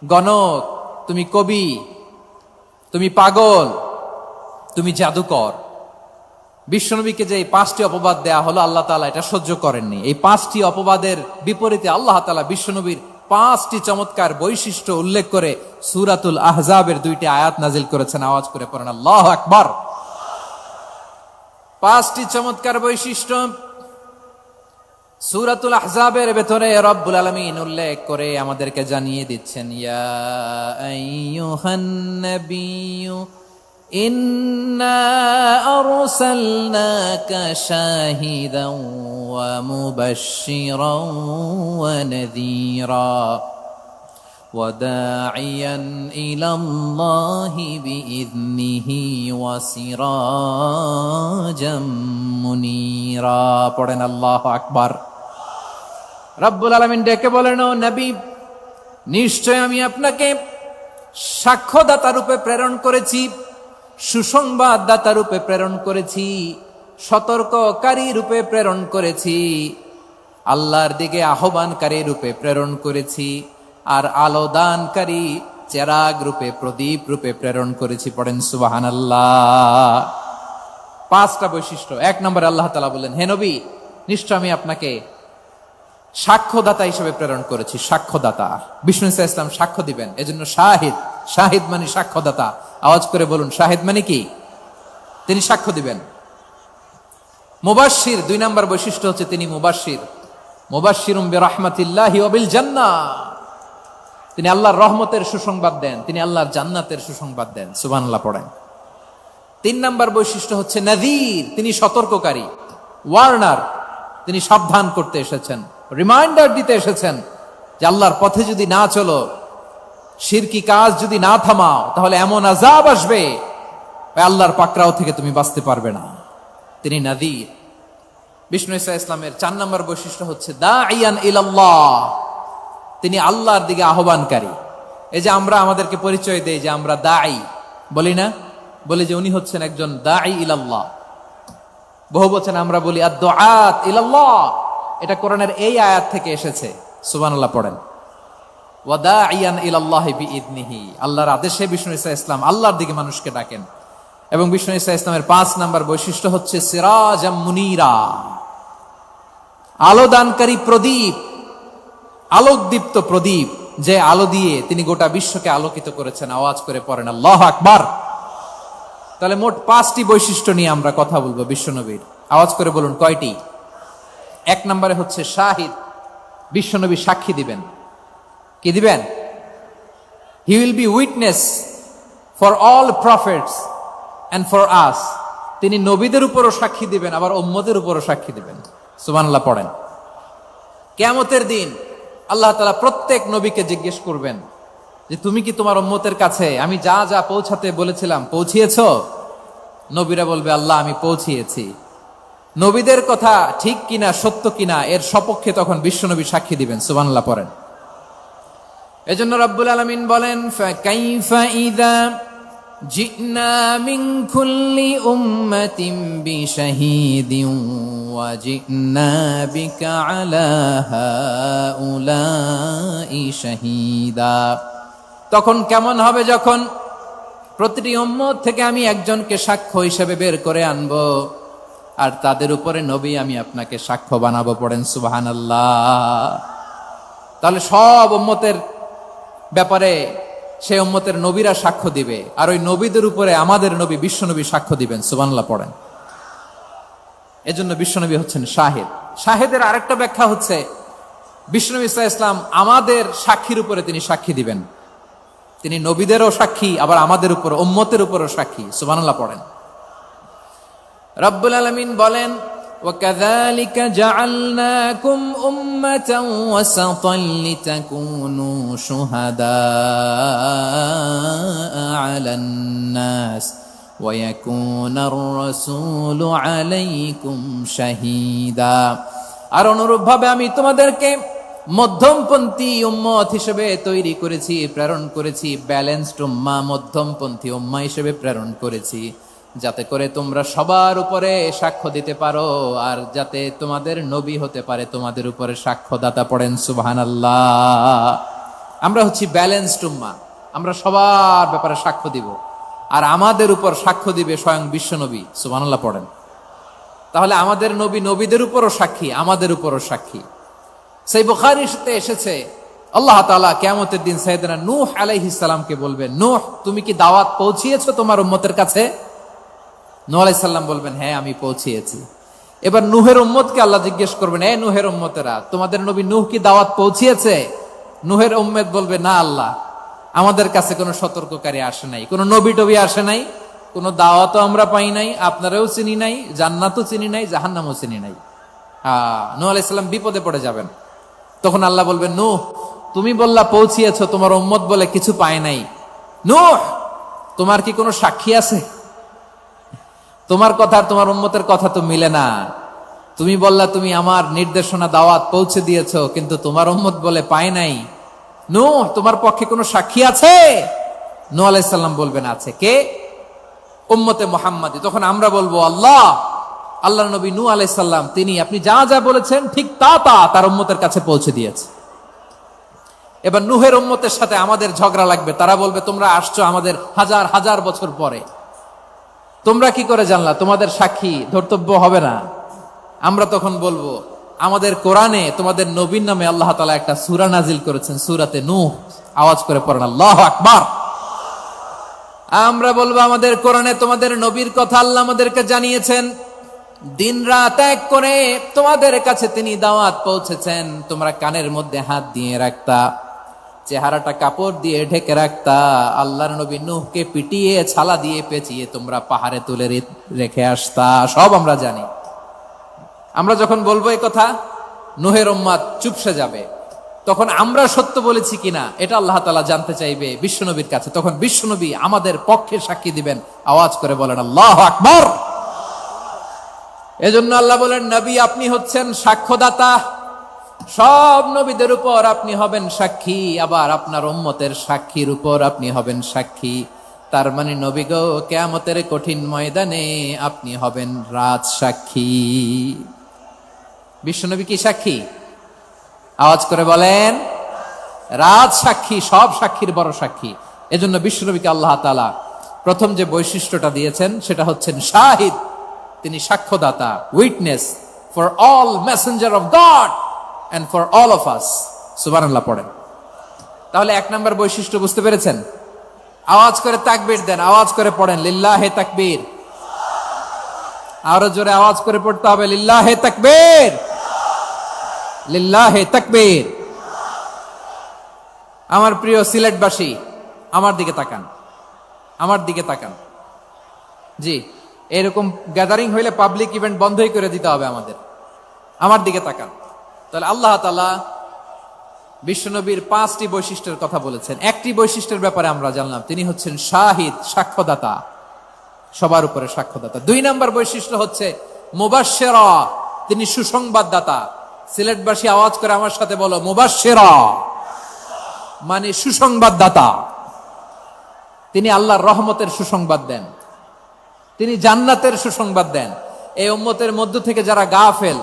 গণক, তুমি কবি, তুমি পাগল, তুমি জাদুকর। বিশ্বনবীকে যে এই 5টি অপবাদ দেয়া হলো, আল্লাহ তাআলা এটা সহ্য করেননি। এই 5টি অপবাদের বিপরীতে আল্লাহ তাআলা বিশ্বনবীর 5টি চমৎকার বৈশিষ্ট্য উল্লেখ করে সূরাতুল আহজাবের 2টি আয়াত নাজিল করেছেন। আওয়াজ করে পড়েন আল্লাহু আকবার। 5টি চমৎকার বৈশিষ্ট্য সূরাতুল আহজাবের ভেতরে রব্বুল আলামিন উল্লেখ করে আমাদেরকে জানিয়ে দিচ্ছেন, ইয়া আইয়ুহান নাবিয়্যু ইন্না আরসালনাকা শাহিদান ওয়া মুবাশশিরান ওয়া নাযীরা ওয়া দাঈয়ান ইলাল্লাহি বিইذনিহি ওয়া সিরাজাম মুনীরা। পড়েন আল্লাহু আকবার। রব্বুল আলামিন ডেকে বলেন, ও নবী, নিশ্চয় আমি আপনাকে সাক্ষ্যদাতা রূপে প্রেরণ করেছি, সুসংবাদদাতা রূপে প্রেরণ করেছি, সতর্ককারী রূপে প্রেরণ করেছি, আল্লাহর দিকে আহ্বানকারী রূপে প্রেরণ করেছি, আর আলো দানকারী চেরাগ রূপে, প্রদীপ রূপে প্রেরণ করেছি। পড়েন সুবহানাল্লাহ। 5টা বৈশিষ্ট্য। 1 নম্বরে আল্লাহ তাআলা বললেন, হে নবী, নিশ্চয় আমি আপনাকে সাক্ষ্যদাতা হিসেবে প্রেরণ করেছি। সাক্ষ্যদাতা, বিষ্ণু ইসা ইসলাম সাক্ষ্য দিবেন, এজন্য শাহিদ। শাহিদ মানে সাক্ষ্যদাতা। আওয়াজ করে বলুন, শাহিদ মানে কি? তিনি সাক্ষ্য দিবেন। মুবাশশির, 2 নম্বর বৈশিষ্ট্য হচ্ছে তিনি মুবাশশির। মুবাশশিরুম বিরাহমাতিল্লাহি ওয়া বিল জান্নাহ, তিনি আল্লাহর রহমতের সুসংবাদ দেন, তিনি আল্লাহর জান্নাতের সুসংবাদ দেন। সুবহানাল্লাহ পড়েন। 3 নম্বর বৈশিষ্ট্য হচ্ছে নাযীর, তিনি সতর্ককারী, ওয়ার্নার, তিনি সাবধান করতে এসেছেন, রিমাইন্ডার দিতে এসেছেন যে আল্লাহর পথে যদি না চলো, শিরকি কাজ যদি না থামাও, তাহলে এমন আযাব আসবে আল্লাহর পাকড়াও থেকে তুমি বাঁচতে পারবে না। তিনি নাযীর। বিষ্ণু ইসা ইসলামের 4 নম্বর বৈশিষ্ট্য হচ্ছে দাঈয়ান ইলাল্লাহ, তিনি আল্লাহর দিকে আহ্বানকারী। এই যে আমরা আমাদেরকে পরিচয় দেই যে আমরা দাঈ, বলি না? বলি যে উনি হচ্ছেন একজন দাঈ ইলাল্লাহ। বহু বচনে আমরা বলি আদ-দুআত ইলাল্লাহ। এটা কোরআনের এই আয়াত থেকে এসেছে। সুবহানাল্লাহ পড়েন। ওয়া দাঈয়ান ইলাল্লাহি বিইذনিহি, আল্লাহর আদেশে বিষ্ণু ইসা ইসলাম আল্লাহর দিকে মানুষকে ডাকেন। এবং বিষ্ণু ইসা ইসলামের 5 নম্বর বৈশিষ্ট্য হচ্ছে সিরাজাম মুনীরা, আলোদানকারী প্রদীপ, আলোকদীপ্ত প্রদীপ, যে আলো দিয়ে তিনি গোটা বিশ্বকে আলোকিত করেছেন। আওয়াজ করে পড়েন আল্লাহু আকবার। তাহলে মোট 5টি বৈশিষ্ট্য নিয়ে আমরা কথা বলবো বিশ্বনবীর। আওয়াজ করে বলুন কয়টি? 1 নম্বরে হচ্ছে শাহিদ, বিশ্বনবী সাক্ষী দিবেন। কি দিবেন? He will be witness for all prophets and for us. তিনি নবীদের উপরও সাক্ষী দিবেন, আবার উম্মতের উপরও সাক্ষী দিবেন। সুবহানাল্লাহ পড়েন। কিয়ামতের দিন আল্লাহ তাআলা প্রত্যেক নবীকে জিজ্ঞেস করবেন যে তুমি কি তোমার উম্মতের কাছে আমি যা যা পৌঁছাতে বলেছিলাম পৌঁছিয়েছো? নবীরা বলবে, আল্লাহ আমি পৌঁছিয়েছি। নবীদের কথা ঠিক কিনা, সত্য কিনা, এর সপক্ষে তখন বিশ্বনবী সাক্ষী দিবেন। সুবহানাল্লাহ পড়েন। এজন্য রব্বুল আলামিন বলেন, ফাকাইফা ইযা জিনা মিন কুল্লি উম্মাতিন বিশাহীদিন ওয়া জিনা বিকা আলা হাউলাই শাহীদা। তখন কেমন হবে যখন প্রতিটি উম্মত থেকে আমি একজনকে সাক্ষ্য হিসেবে বের করে আনবো, আর তাদের উপরে নবী আমি আপনাকে সাক্ষ্য বানাবো। পড়েন সুবহানাল্লাহ। তাহলে সব উম্মতের ব্যাপারে সেই উম্মতের নবীরা সাক্ষ্য দিবে, আর ওই নবীদের উপরে আমাদের নবী বিশ্বনবী সাক্ষ্য দিবেন। সুবহানাল্লাহ পড়েন। এজন্য বিশ্বনবী হচ্ছেন শাহিদ। শাহিদের আরেকটা ব্যাখ্যা হচ্ছে বিশ্বনবী সাল্লাল্লাহু আলাইহি ওয়াসাল্লাম আমাদের সাক্ষীর উপরে তিনি সাক্ষী দিবেন। তিনি নবীদেরও সাক্ষী, আবার আমাদের উপর, উম্মতের উপরও সাক্ষী। সুবহানাল্লাহ পড়েন। রব্বুল আলামিন বলেন, وَكَذَلِكَ جَعَلْنَاكُمْ أُمَّةً وَسَطًا لِتَكُونُوا شُهَدَاءَ عَلَى النَّاسِ وَيَكُونَ الرَّسُولُ عَلَيْكُمْ شَهِيدًا। আর অনুরূপভাবে আমি তোমাদেরকে মধ্যমপন্থী উম্মত হিসেবে তৈরি করেছি, প্রেরণ করেছি। ব্যালেন্সড উম্মাহ, মধ্যমপন্থী উম্মাহ হিসেবে প্রেরণ করেছি, যাতে করে তোমরা সবার উপরে সাক্ষ্য দিতে পারো, আর যাতে তোমাদের নবী হতে পারে তোমাদের উপরে সাক্ষ্যদাতা। পড়েন সুবহানাল্লাহ। আমরা হচ্ছি ব্যালেন্সড উম্মাহ, আমরা সবার ব্যাপারে সাক্ষ্য দিব, আর আমাদের উপর সাক্ষ্য দিবে স্বয়ং বিশ্বনবী। সুবহানাল্লাহ পড়েন। তাহলে আমাদের নবী নবীদের উপরও সাক্ষী, আমাদের উপরও সাক্ষী। সেই বুখারীতে এসেছে আল্লাহ তাআলা কিয়ামতের দিন সাইয়েদনা নূহ আলাইহিস সালামকে বলবেন, নূহ তুমি কি দাওয়াত পৌঁছিয়েছো তোমার উম্মতের কাছে? নূহ আলাইহিস সালাম বলবেন, হ্যাঁ আমি পৌঁছিয়েছি। এবার নূহের উম্মতকে আল্লাহ জিজ্ঞেস করবেন, এ নূহের উম্মতেরা, তোমাদের নবী নূহ কি দাওয়াত পৌঁছিয়েছে? নূহের উম্মত বলবে, না আল্লাহ, আমাদের কাছে কোনো সতর্ককারী আসে নাই, কোনো নবী টবি আসে নাই, কোনো দাওয়াতও আমরা পাই নাই, আপনারাও চিনি নাই, জান্নাতও চিনি নাই, জাহান্নামও চিনি নাই। নূহ আলাইহিস সালাম বিপদে পড়ে যাবেন। তখন আল্লাহ বলবেন, নূহ তুমি বললা পৌঁছিয়েছো, তোমার উম্মত বলে কিছু পায় নাই। নূহ তোমার কি কোনো সাক্ষী আছে? তোমার কথা আর তোমার উম্মতের কথা তো মিলে না। তুমি বললা তুমি আমার নির্দেশনা দাওয়াত পৌঁছে দিয়েছো, কিন্তু তোমার উম্মত বলে পায় নাই। নূহ তোমার পক্ষে কোনো সাক্ষী আছে? নূহ আলাইহিস সালাম বলবেন, আছে। কে? উম্মতে মুহাম্মাদি। তখন আমরা বলবো, আল্লাহ, আল্লাহর নবী নূহ আলাইহিস সালাম তিনি আপনি যা যা বলেছেন ঠিক তা তা তার উম্মতের কাছে পৌঁছে দিয়েছে। এবার নূহের উম্মতের সাথে আমাদের ঝগড়া লাগবে। তারা বলবে, তোমরা আসছো আমাদের হাজার হাজার বছর পরে, তোমরা কি করে জানলা? তোমাদের সাক্ষী ধর্তব্য হবে না। আমরা তখন বলবো, আমাদের কোরআনে তোমাদের নবীর নামে আল্লাহ তাআলা একটা সূরা নাজিল করেছেন, সূরাতে নূহ। আওয়াজ করে পড়েন আল্লাহু আকবার। আমরা বলবো, আমাদের কোরআনে তোমাদের নবীর কথা আল্লাহ আমাদেরকে জানিয়েছেন, দিন রাত এক করে তোমাদের কাছে তিনি দাওয়াত পৌঁছেছেন। তোমরা কানের মধ্যে হাত দিয়ে রাখতা, চেহারাটা কাপড় দিয়ে ঢেকে রাখতা, আল্লাহর নবী নূহকে পিটিয়ে ছালা দিয়ে পেঁচিয়ে তোমরা পাহাড়ে তুলে রেখে আসতা, সব আমরা জানি। আমরা যখন বলবো এই কথা, নূহের উম্মত চুপসে যাবে। তখন আমরা সত্য বলেছি কিনা এটা আল্লাহ তাআলা জানতে চাইবে বিশ্বনবীর কাছে। তখন বিশ্বনবী আমাদের পক্ষে সাক্ষী দিবেন। আওয়াজ করে বলেন আল্লাহু আকবার। এজন্য আল্লাহ বলেন, নবী আপনি হচ্ছেন সাক্ষ্যদাতা, সব নবীদের উপর আপনি হবেন সাক্ষী, আবার আপনার উম্মতের সাক্ষীর উপর আপনি হবেন সাক্ষী। তার মানে নবী গো, কিয়ামতের কঠিন ময়দানে আপনি হবেন রাজ সাক্ষী। বিশ্বনবী কি সাক্ষী? আওয়াজ করে বলেন, রাজ সাক্ষী, সব সাক্ষীর বড় সাক্ষী। এজন্য বিশ্বনবীকে আল্লাহ তাআলা প্রথম যে বৈশিষ্ট্যটা দিয়েছেন সেটা হচ্ছেন শাহিদ। তিনি সাক্ষ্যদাতা, witness for all messenger of God and for all of us. সুবহানাল্লাহ পড়েন। তাহলে এক নাম্বার বৈশিষ্ট্য বুঝতে পেরেছেন? আওয়াজ করে তাকবীর দেন, আওয়াজ করে পড়েন লিল্লাহে তাকবীর। আরো জোরে আওয়াজ করে পড়তে হবে, লিল্লাহে তাকবীর, লিল্লাহে তাকবীর। আমার প্রিয় সিলেটবাসী, আমার দিকে তাকান, আমার দিকে তাকান। জি, এরকম গ্যাদারিং হইলে পাবলিক ইভেন্ট বন্ধই করে দিতে হবে আমাদের। আমার দিকে তাকান। তাহলে আল্লাহ তাআলা বিশ্বনবীর 5টি বৈশিষ্ট্যের কথা বলেছেন। একটি বৈশিষ্ট্যের ব্যাপারে আমরা জানলাম, তিনি হচ্ছেন শাহিদ, সাক্ষ্যদাতা, সবার উপরে সাক্ষ্যদাতা। 2 নম্বর বৈশিষ্ট্য হচ্ছে মুবাশশিরা, তিনি সুসংবাদদাতা। সিলেটবাসী আওয়াজ করে আমার সাথে বলো, মুবাশশিরা মানে সুসংবাদদাতা। তিনি আল্লাহর রহমতের সুসংবাদ দেন, তিনি জান্নাতের সুসংবাদ দেন। এই উম্মতের মধ্য থেকে যারা গাফেল,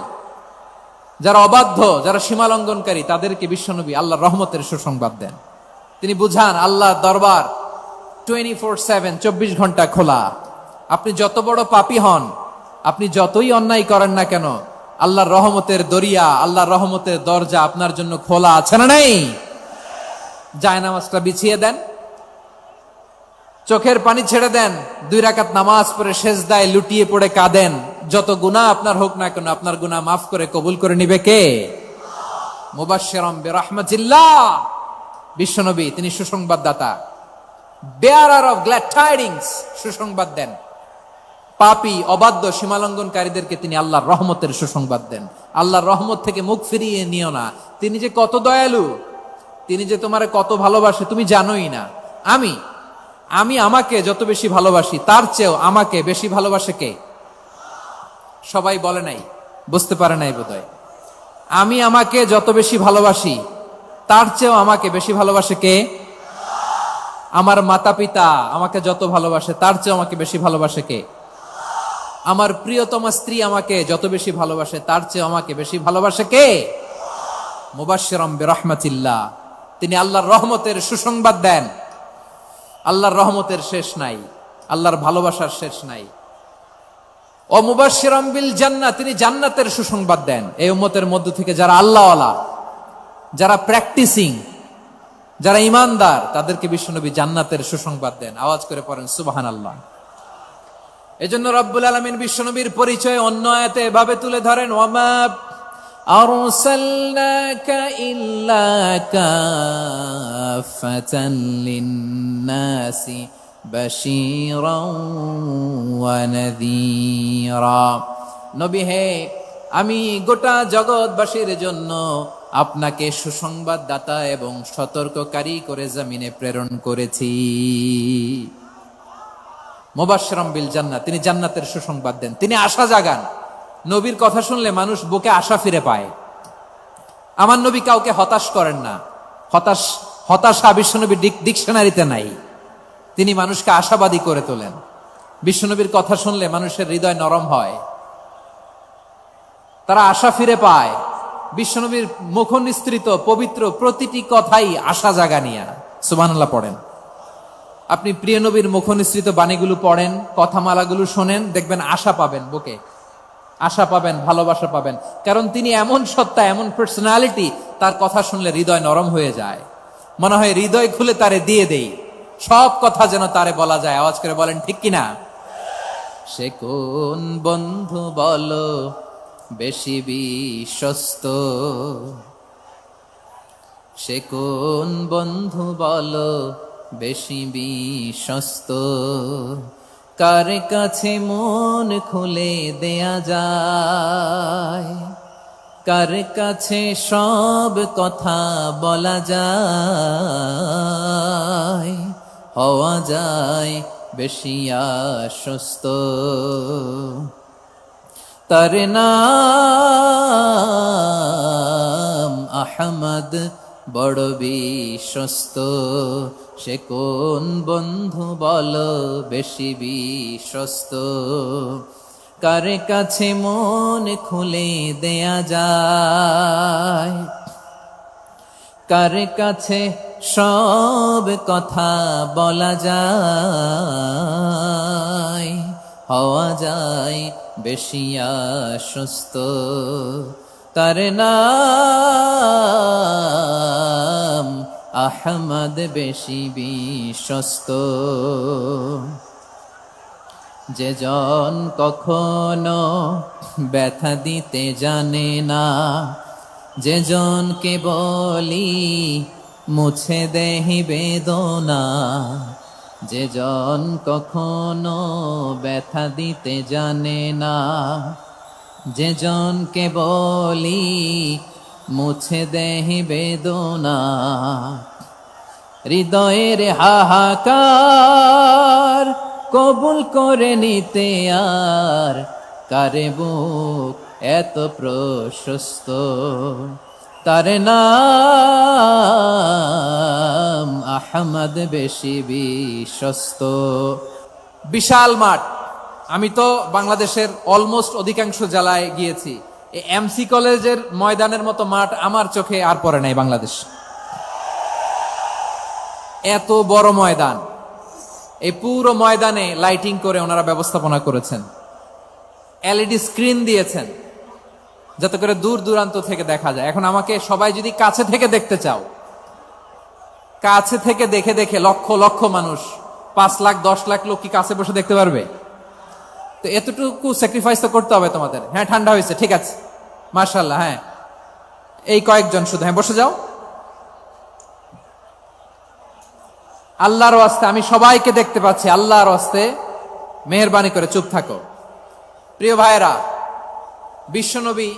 যারা অবাধ্য, যারা সীমালঙ্ঘনকারী, তাদেরকে বিশ্বনবী আল্লাহর রহমতের সুসংবাদ দেন। তিনি বুঝান আল্লাহর দরবার 24/7, 24 ঘন্টা খোলা। আপনি যত বড় পাপী হন, আপনি যতই অন্যায় করেন না কেন, আল্লাহর রহমতের দরিয়া, আল্লাহর রহমতের দরজা আপনার জন্য খোলা আছে না নাই? জায়নামাজটা বিছিয়ে দেন, চোখের পানি ছেড়ে দেন, 2 রাকাত নামাজ পড়ে সেজদায় লুটিয়ে পড়ে কাঁদেন। যত গুনাহ আপনার হোক না কেন, আপনার গুনাহ মাফ করে কবুল করে নিবে কে? মুবাশশিরাম বিরহমাতিল্লাহ। বিশ্বনবী তিনি সুসংবাদদাতা, বেয়ারার অফ গ্ল্যাড টাইডিংস, সুসংবাদ দেন। পাপী, অবাধ্য, সীমালঙ্ঘনকারীদেরকে তিনি আল্লাহর রহমতের সুসংবাদ দেন। আল্লাহর রহমত থেকে মুখ ফিরিয়ে নিও না। তিনি যে কত দয়ালু, তিনি যে তোমারে কত ভালোবাসে তুমি জানোই না। আমি আমাকে যত বেশি ভালোবাসি, তার চেয়েও আমাকে বেশি ভালোবাসে কে? সবাই বলে নাই, বুঝতে পারে নাই বোধহয়। আমি আমাকে যত বেশি ভালোবাসি, তার চেয়েও আমাকে বেশি ভালোবাসে কে? আমার মাতা পিতা আমাকে যত ভালোবাসে, তার চেয়েও আমাকে বেশি ভালোবাসে কে? আমার প্রিয়তমা স্ত্রী আমাকে যত বেশি ভালোবাসে, তার চেয়েও আমাকে বেশি ভালোবাসে কে? মুবাশশিরাম বিরহমাতিল্লাহ, তিনি আল্লাহর রহমতের সুসংবাদ দেন। আল্লাহর রহমতের শেষ নাই, আল্লাহর ভালোবাসার শেষ নাই। ও মুবাশশিরাম বিল জান্নাহ, তিনি জান্নাতের সুসংবাদ দেন। এই উম্মতের মধ্য থেকে যারা আল্লাহওয়ালা, যারা প্র্যাকটিসিং, যারা ঈমানদার তাদেরকে বিশ্বনবী জান্নাতের সুসংবাদ দেন। আওয়াজ করে পড়েন সুবহানাল্লাহ। এজন্য রব্বুল আলামিন বিশ্বনবীর পরিচয় অন্য আয়াতে এভাবে তুলে ধরেন, ওয়ামা আরসালনাকা ইল্লা কাফাতান লিন্নাসি বাশীরাও ওয়া নাযীরা। নবী হে, আমি গোটা জগৎবাসীর জন্য আপনাকে সুসংবাদদাতা এবং সতর্ককারী করে জমিনে প্রেরণ করেছি। মুবাশশিরাম বিল জান্নাহ, তিনি জান্নাতের সুসংবাদ দেন, তিনি আশা জাগান। নবীর কথা শুনলে মানুষ বুকে আশা ফিরে পায়। আমার নবী কাউকে হতাশ করেন না। হতাশা বিশ্বনবীর ডিকশনারিতে নাই। তিনি মানুষকে আশাবাদী করে তোলেন। বিশ্বনবীর কথা শুনলে মানুষের হৃদয় নরম হয়, তারা আশা ফিরে পায়। বিশ্বনবীর মুখ নিঃসৃত পবিত্র প্রতিটি কথাই আশা জাগানিয়া। সুবহানাল্লাহ পড়েন। আপনি প্রিয় নবীর মুখ নিঃসৃত বাণীগুলো পড়েন, কথামালাগুলো শোনেন, দেখবেন আশা পাবেন, বুকে আশা পাবেন, ভালোবাসা পাবেন। কারণ তিনি এমন সত্তা, এমন পার্সোনালিটি, তার কথা শুনলে হৃদয় নরম হয়ে যায়। মনে হয় হৃদয় খুলে তারে দিয়ে দেই, সব কথা যেন তারে বলা যায়। আওয়াজ করে বলেন ঠিক কিনা? সে কোন বন্ধু বলো বেশি বিশ্বস্ত, সে কোন বন্ধু বলো বেশি বিশ্বস্ত, কার কাছে মন খুলে দেয়া যায়, কার কাছে সব কথা বলা যায়, হওয়া যায় বেশি আশ্বস্ত। তার নাম আহমদ, বড় বিশ্বস্ত। সে কোন বন্ধু বলো বেশি বিশ্বস্ত, কার কাছে মন খুলে দেয়া যায়, কার কাছে সব কথা বলা যায়, হওয়া যায় বেশি আশ্বস্ত। তার নাম আহমদ, বেশি বিশ্বস্ত। যে জন কখনো ব্যথা দিতে জানে না, যে জনকে বলি মুছে দেহি বেদনা, যে জন কখনো ব্যথা দিতে জানে না, যে জনকে বলি মুছে দেহি বেদনা, হৃদয়ের হাহাকার কবুল করে নিতে আর কারে বুক এত প্রশস্ত। তার নাম আহমদ, বেশি বিশ্বস্ত। বিশাল মাঠ। আমি তো বাংলাদেশের অলমোস্ট অধিকাংশ জেলায় গিয়েছি। এই এমসি কলেজের ময়দানের মতো মাঠ আমার চোখে আর পড়ে নাই বাংলাদেশ। এত বড় ময়দান, এই পুরো ময়দানে লাইটিং করে ওনারা ব্যবস্থাপনা করেছেন, এলইডি স্ক্রিন দিয়েছেন যাতে করে দূর দূরান্ত থেকে দেখা যায়। এখন আমাকে সবাই যদি কাছে থেকে দেখতে চাও, কাছে থেকে দেখে দেখে লক্ষ লক্ষ মানুষ, 5 লাখ 10 লাখ লোক কি কাছে বসে দেখতে পারবে? তো এতটুকু স্যাক্রিফাইস তো করতে হবে তোমাদের। হ্যাঁ, ঠান্ডা হয়েছে, ঠিক আছে, মাশাআল্লাহ। হ্যাঁ, এই কয়েকজন শুধু, হ্যাঁ বসে যাও। আল্লাহর ওয়াস্তে আমি সবাইকে দেখতে পাচ্ছি, আল্লাহর ওয়াস্তে মেহেরবানি করে চুপ থাকো। প্রিয় ভাইরা, বিশ্বনবী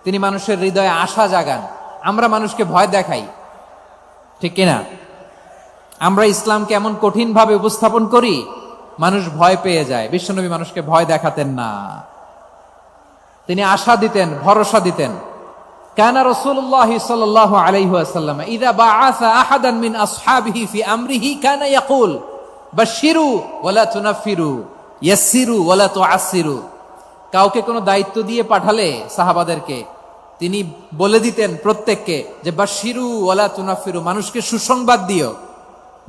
তিনি মানুষের হৃদয়ে আশা জাগান। আমরা মানুষকে ভয় দেখাই, ঠিক কিনা? আমরা ইসলামকে এমন কঠিন ভাবে উপস্থাপন করি, মানুষ ভয় পেয়ে যায়। বিশ্বনবী মানুষকে ভয় দেখাতেন না, তিনি আশা দিতেন, ভরসা দিতেন। কানা রাসূলুল্লাহ সাল্লাল্লাহু আলাইহি ওয়াসাল্লাম ইযা বাআসা আহাদান মিন আসহাবিহি ফি আমরিহি কানা ইয়াকুল বাশশিরু ওয়ালা তুনাফিরু, ইয়াসসিরু ওয়ালা তুআসসিরু। কাউকে কোনো দায়িত্ব দিয়ে পাঠালে সাহাবাদেরকে তিনি বলে দিতেন প্রত্যেককে যে বাশশিরু ওয়ালা তুনাফিরু, মানুষকে সুসংবাদ দিও,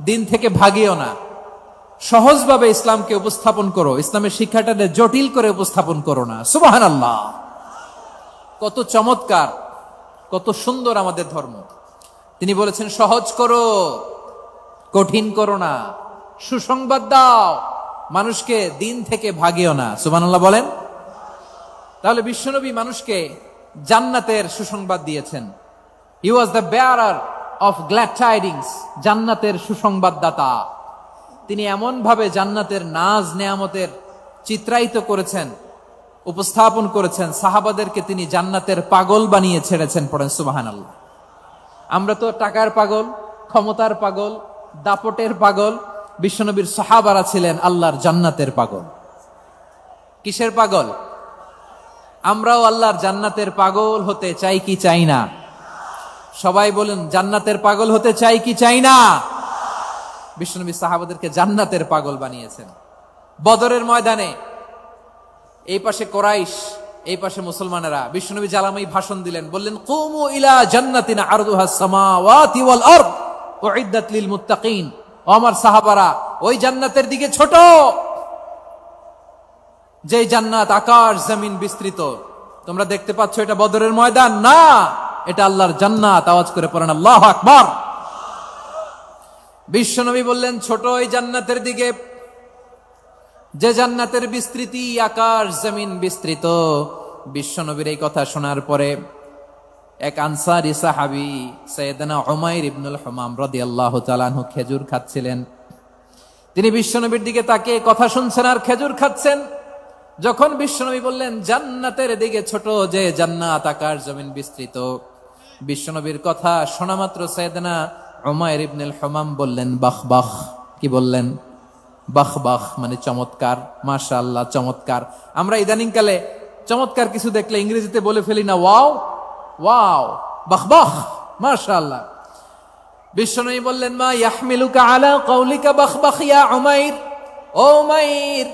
দিন থেকে ভাগিও না, সহজভাবে ইসলামকে উপস্থাপন করো, ইসলামের শিক্ষাটাকে জটিল করে উপস্থাপন করো না। সুবহানাল্লাহ, কত চমৎকার, কত সুন্দর আমাদের ধর্ম। তিনি বলেছেন সহজ করো, কঠিন করো না, সুসংবাদ দাও, মানুষকে দিন থেকে ভাগিও না। সুবহানাল্লাহ বলেন। তাহলে বিশ্বনবী মানুষকে জান্নাতের সুসংবাদ দিয়েছেন। He was the bearer of glad tidings, জান্নাতের সুসংবাদদাতা। তিনি এমন ভাবে জান্নাতের নাজ নেয়ামতের চিত্রায়িত করেছেন, উপস্থাপন করেছেন, সাহাবাদেরকে তিনি জান্নাতের পাগল বানিয়ে ছেড়েছেন। পড়েন সুবহানাল্লাহ। আমরা তো টাকার পাগল, ক্ষমতার পাগল, দাপটের পাগল। বিশ্বনবীর সাহাবারা ছিলেন আল্লাহর জান্নাতের পাগল। কিসের পাগল? আমরাও আল্লাহর জান্নাতের পাগল হতে চাই কি চাই না? সবাই বলুন, জান্নাতের পাগল হতে চাই কি চাই না? বিশ্বনবী সাহাবাদেরকে জান্নাতের পাগল বানিয়েছেন। বদরের ময়দানে এই পাশে কোরাইশ, এই পাশে মুসলমানেরা। বিশ্বনবী জালামাই ভাষণ দিলেন, বললেন কুমু ইলা জান্নাতিন আরদুহাস সামাওয়াতি ওয়াল আরদ উইদ্দাত লিল মুত্তাকিন। ও আমার সাহাবারা, ওই জান্নাতের দিকে ছোট, যে জান্নাত আকাশ জমিন বিস্তৃত। তোমরা দেখতে পাচ্ছ এটা বদরের ময়দান না, এটা আল্লাহর জান্নাত। আওয়াজ করে পড়েন আল্লাহু আকবার। বিশ্বনবী বললেন ছোট ওই জান্নাতের দিকে, যে জান্নাতের বিস্তৃতি আকাশ জমিন বিস্তৃত। বিশ্বনবীর এই কথা শোনার পরে এক আনসারী সাহাবী সাইয়েদনা উমাইর ইবনুল হুমাম রাদিয়াল্লাহু তাআলা আনহু খেজুর খাচ্ছিলেন। তিনি বিশ্বনবীর দিকে তাকিয়ে কথা শুনছেন আর খেজুর খাচ্ছেন। যখন বিশ্বনবী বললেন জান্নাতের দিকে ছোট, যে জান্নাত আকাশ জমিন বিস্তৃত, বিশ্বনবীর কথা শোনা মাত্র সাইয়েদনা উমাইর ইবনুল হুমাম বললেন বাহ বাহ। কি বললেন? বাহ বাহ মানে চমৎকার, মাশাআল্লাহ চমৎকার। আমরা ইদানিং কালে চমৎকার কিছু দেখলে ইংরেজিতে বলে ফেলি না ওয়াও, ওয়াও, বাহ বাহ, মাশাআল্লাহ। বিশ্বনবী বললেন মা ইয়াহমিলুকা আলা কাউলিকা বাহ বাহ ইয়া উমাইর। ও উমাইর,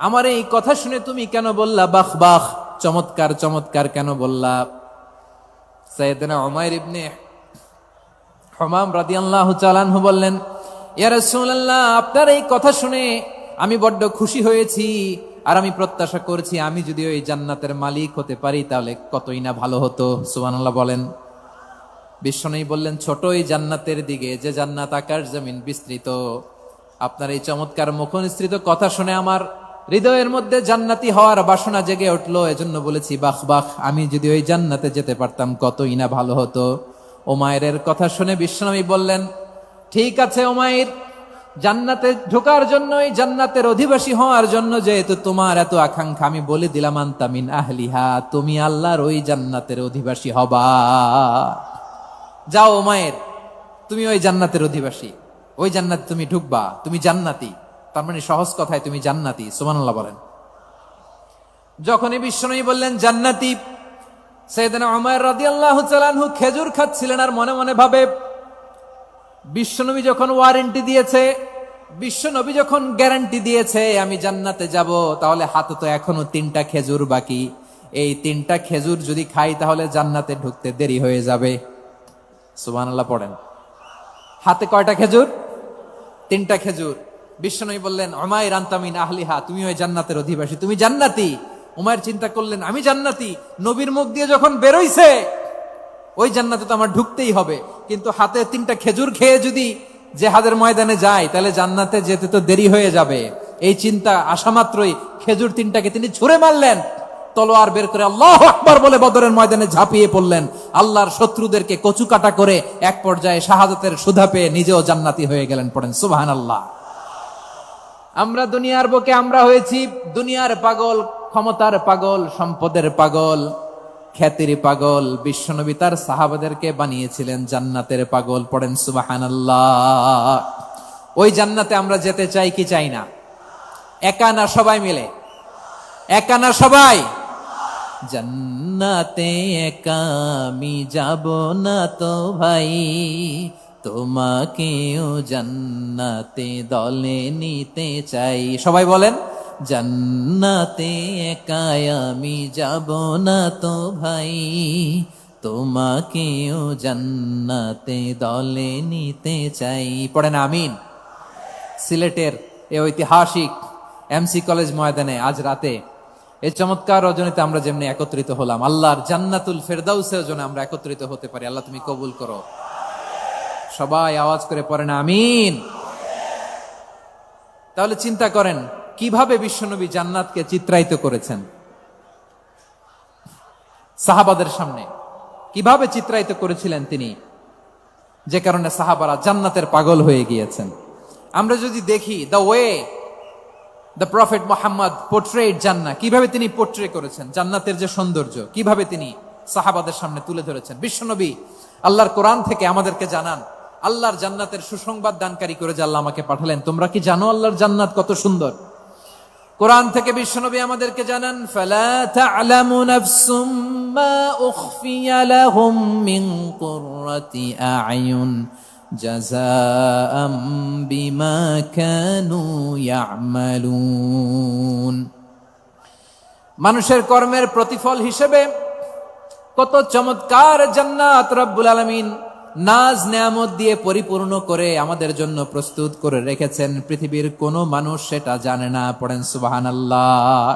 আমার এই কথা শুনে তুমি কেন বললা বাহ বাহ, চমৎকার চমৎকার কেন বললা? সাইয়েদনা উমাইর ইবনে হুমাম রাদিয়াল্লাহু তাআলা আনহু বললেন ইয়া রাসূলুল্লাহ, আপনার এই কথা শুনে আমি বড্ড খুশি হয়েছি, আর আমি প্রত্যাশা করছি আমি যদি ওই জান্নাতের মালিক হতে পারি তাহলে কতই না ভালো হতো। সুবহানাল্লাহ বলেন। বিশ্বনবী বললেন ছোট ওই জান্নাতের দিকে, যে জান্নাত আকাশ জমিন বিস্তৃত। আপনার এই চমৎকার মুখনিসৃত কথা শুনে আমার হৃদয়ের মধ্যে জান্নাতি হওয়ার বাসনা জেগে উঠলো, এজন্য বলেছি বাহ বাহ, আমি যদি ওই জান্নাতে যেতে পারতাম কতই না ভালো হতো। উমাইরের কথা শুনে বিশ্বনবী বললেন ঠিক আছে উমাইর, জান্নাতে ঢোকার জন্য, এই জান্নাতের অধিবাসী হওয়ার জন্য যেহেতু তোমার এত আকাঙ্ক্ষা, আমি বলে দিলাম আনতা মিন আহলিহা, তুমি আল্লাহর ওই জান্নাতের অধিবাসী হবা। যাও উমাইর, তুমি ওই জান্নাতের অধিবাসী, ওই জান্নাতে তুমি ঢুকবা, তুমি জান্নাতি। তার মানে সহজ কথায় তুমি জান্নাতি। সুবহানাল্লাহ বলেন। যখনই বিশ্বনবী বললেন জান্নাতি, সাইয়েদনা উমাইর রাদিয়াল্লাহু তাআলা আনহু খেজুর খাচ্ছিলেন আর মনে মনে ভাবে বিশ্বনবী যখন ওয়ারেন্টি দিয়েছে, বিশ্বনবী যখন গ্যারান্টি দিয়েছে আমি জান্নাতে যাব, তাহলে হাতে তো এখনো 3টা খেজুর বাকি। এই 3টা খেজুর যদি খাই তাহলে জান্নাতে ঢুকতে দেরি হয়ে যাবে। সুবহানাল্লাহ পড়েন। হাতে কয়টা খেজুর? 3টা খেজুর। বিশ্বনবী বললেন উমাইর আনতা মিন আহলিহা, তুমি ওই জান্নাতের অধিবাসী, তুমি জান্নাতি। উমাইর চিন্তা করলেন আমি জান্নাতি, নবীর মুখ দিয়ে যখন বেরোইছে ওই জান্নাতে তো আমার ঢুকতেই হবে, কিন্তু হাতে 3টা খেজুর খেয়ে যদি জিহাদের ময়দানে যায় তাহলে জান্নাতে যেতে তো দেরি হয়ে যাবে। এই চিন্তা আসা মাত্রই খেজুর 3টাকে তিনি ছুঁড়ে মারলেন, তলোয়ার বের করে আল্লাহু আকবার বলে বদরের ময়দানে ঝাঁপিয়ে পড়লেন। আল্লাহর শত্রুদেরকে কচু কাটা করে এক পর্যায়ে শাহাদাতের সুধা পেয়ে নিজেও জান্নাতি হয়ে গেলেন। পড়েন সুবহানাল্লাহ। আমরা দুনিয়ার বুকে আমরা হয়েছি দুনিয়ার পাগল, ক্ষমতার পাগল, সম্পদের পাগল, খ্যাতির পাগল। বিশ্বনবী তার সাহাবাদেরকে বানিয়েছিলেন জান্নাতের পাগল। পড়েন সুবহানাল্লাহ। ওই জান্নাতে আমরা যেতে চাই কি চাই না? একা না সবাই মিলে? একা না সবাই? জান্নাতে একা আমি যাব না তো ভাই, তোমাকেও জান্নাতে দলে নিতে চাই। সবাই বলেন জান্নাতে একা আমি যাব না তো ভাই, তোমাকেও জান্নাতে দলে নিতে চাই। পড়েন আমিন। সিলেটের এই ঐতিহাসিক এমসি কলেজ ময়দানে আজ রাতে এই চমৎকার রজনীতে আমরা যেমনি একত্রিত হলাম, আল্লাহর জান্নাতুল ফেরদাউসের জন্য আমরা একত্রিত হতে পারি। আল্লাহ তুমি কবুল করো। সবাই আওয়াজ করে পড়েন আমিন। তাহলে চিন্তা করেন কিভাবে বিশ্বনবী জান্নাতকে চিত্রায়িত করেছেন সাহাবাদের সামনে, কিভাবে চিত্রায়িত করেছিলেন তিনি, যে কারণে সাহাবারা জান্নাতের পাগল হয়ে গিয়েছেন। আমরা যদি দেখি the way the prophet Muhammad portrait জান্নাত, কিভাবে তিনি পোর্ট্রে করেছেন জান্নাতের যে সৌন্দর্য, কিভাবে তিনি সাহাবাদের সামনে তুলে ধরেছেন। বিশ্বনবী আল্লাহর কোরআন থেকে আমাদেরকে জানান আল্লাহর জান্নাতের সুসংবাদ দানকারী করে যে আল্লাহ আমাকে পাঠালেন। তোমরা কি জানো আল্লাহর জান্নাত কত সুন্দর? কোরআন থেকে বিশ্বনবী আমাদেরকে জানান ফালা তা'লামু নাফসুম মা উখফিয়া লাহুম মিন কুররাতি আ'য়ুন জাযাআম বিমা কানু ইয়া'মালুন। মানুষের কর্মের প্রতিফল হিসেবে কত চমৎকার জান্নাত রব্বুল আলামিন নাজ নেয়ামত দিয়ে পরিপূর্ণ করে আমাদের জন্য প্রস্তুত করে রেখেছেন। পৃথিবীর কোনো মানুষ সেটা জানে না। পড়েন সুবহানাল্লাহ।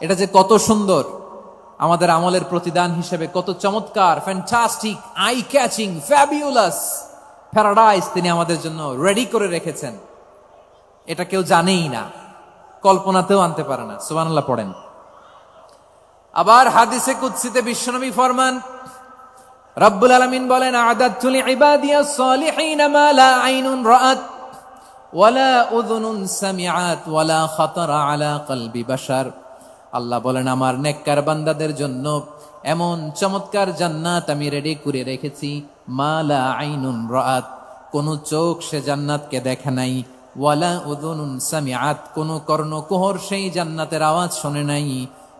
এটা যে কত সুন্দর, আমাদের আমলের প্রতিদান হিসেবে কত চমৎকার, fantastic, eye catching, fabulous paradise তিনি আমাদের জন্য রেডি করে রেখেছেন। এটা কেউ জানেই না, কল্পনাতেও আনতে পারে না। সুবহানাল্লাহ পড়েন। আবার হাদিসে কুদসিতে বিশ্বনবী ফরমান, রব্বুল আলামিন বলেন আ'দাতু লিইবাদিয়াস সালিহিন মা লা আইনুন রাআত ওয়ালা উযুনুন সামিআত ওয়ালা খাতারা আলা কলবি বাশার। আল্লাহ বলেন আমার নেককার বান্দাদের জন্য এমন চমৎকার জান্নাত আমি রেডি করে রেখেছি, মা লা আইনুন রাআত, কোন চোখ সে জান্নাতকে দেখে নাই, ওয়ালা উযুনুন সামিআত, কোন কর্ণকুহর সেই জান্নাতের আওয়াজ শোনে নাই,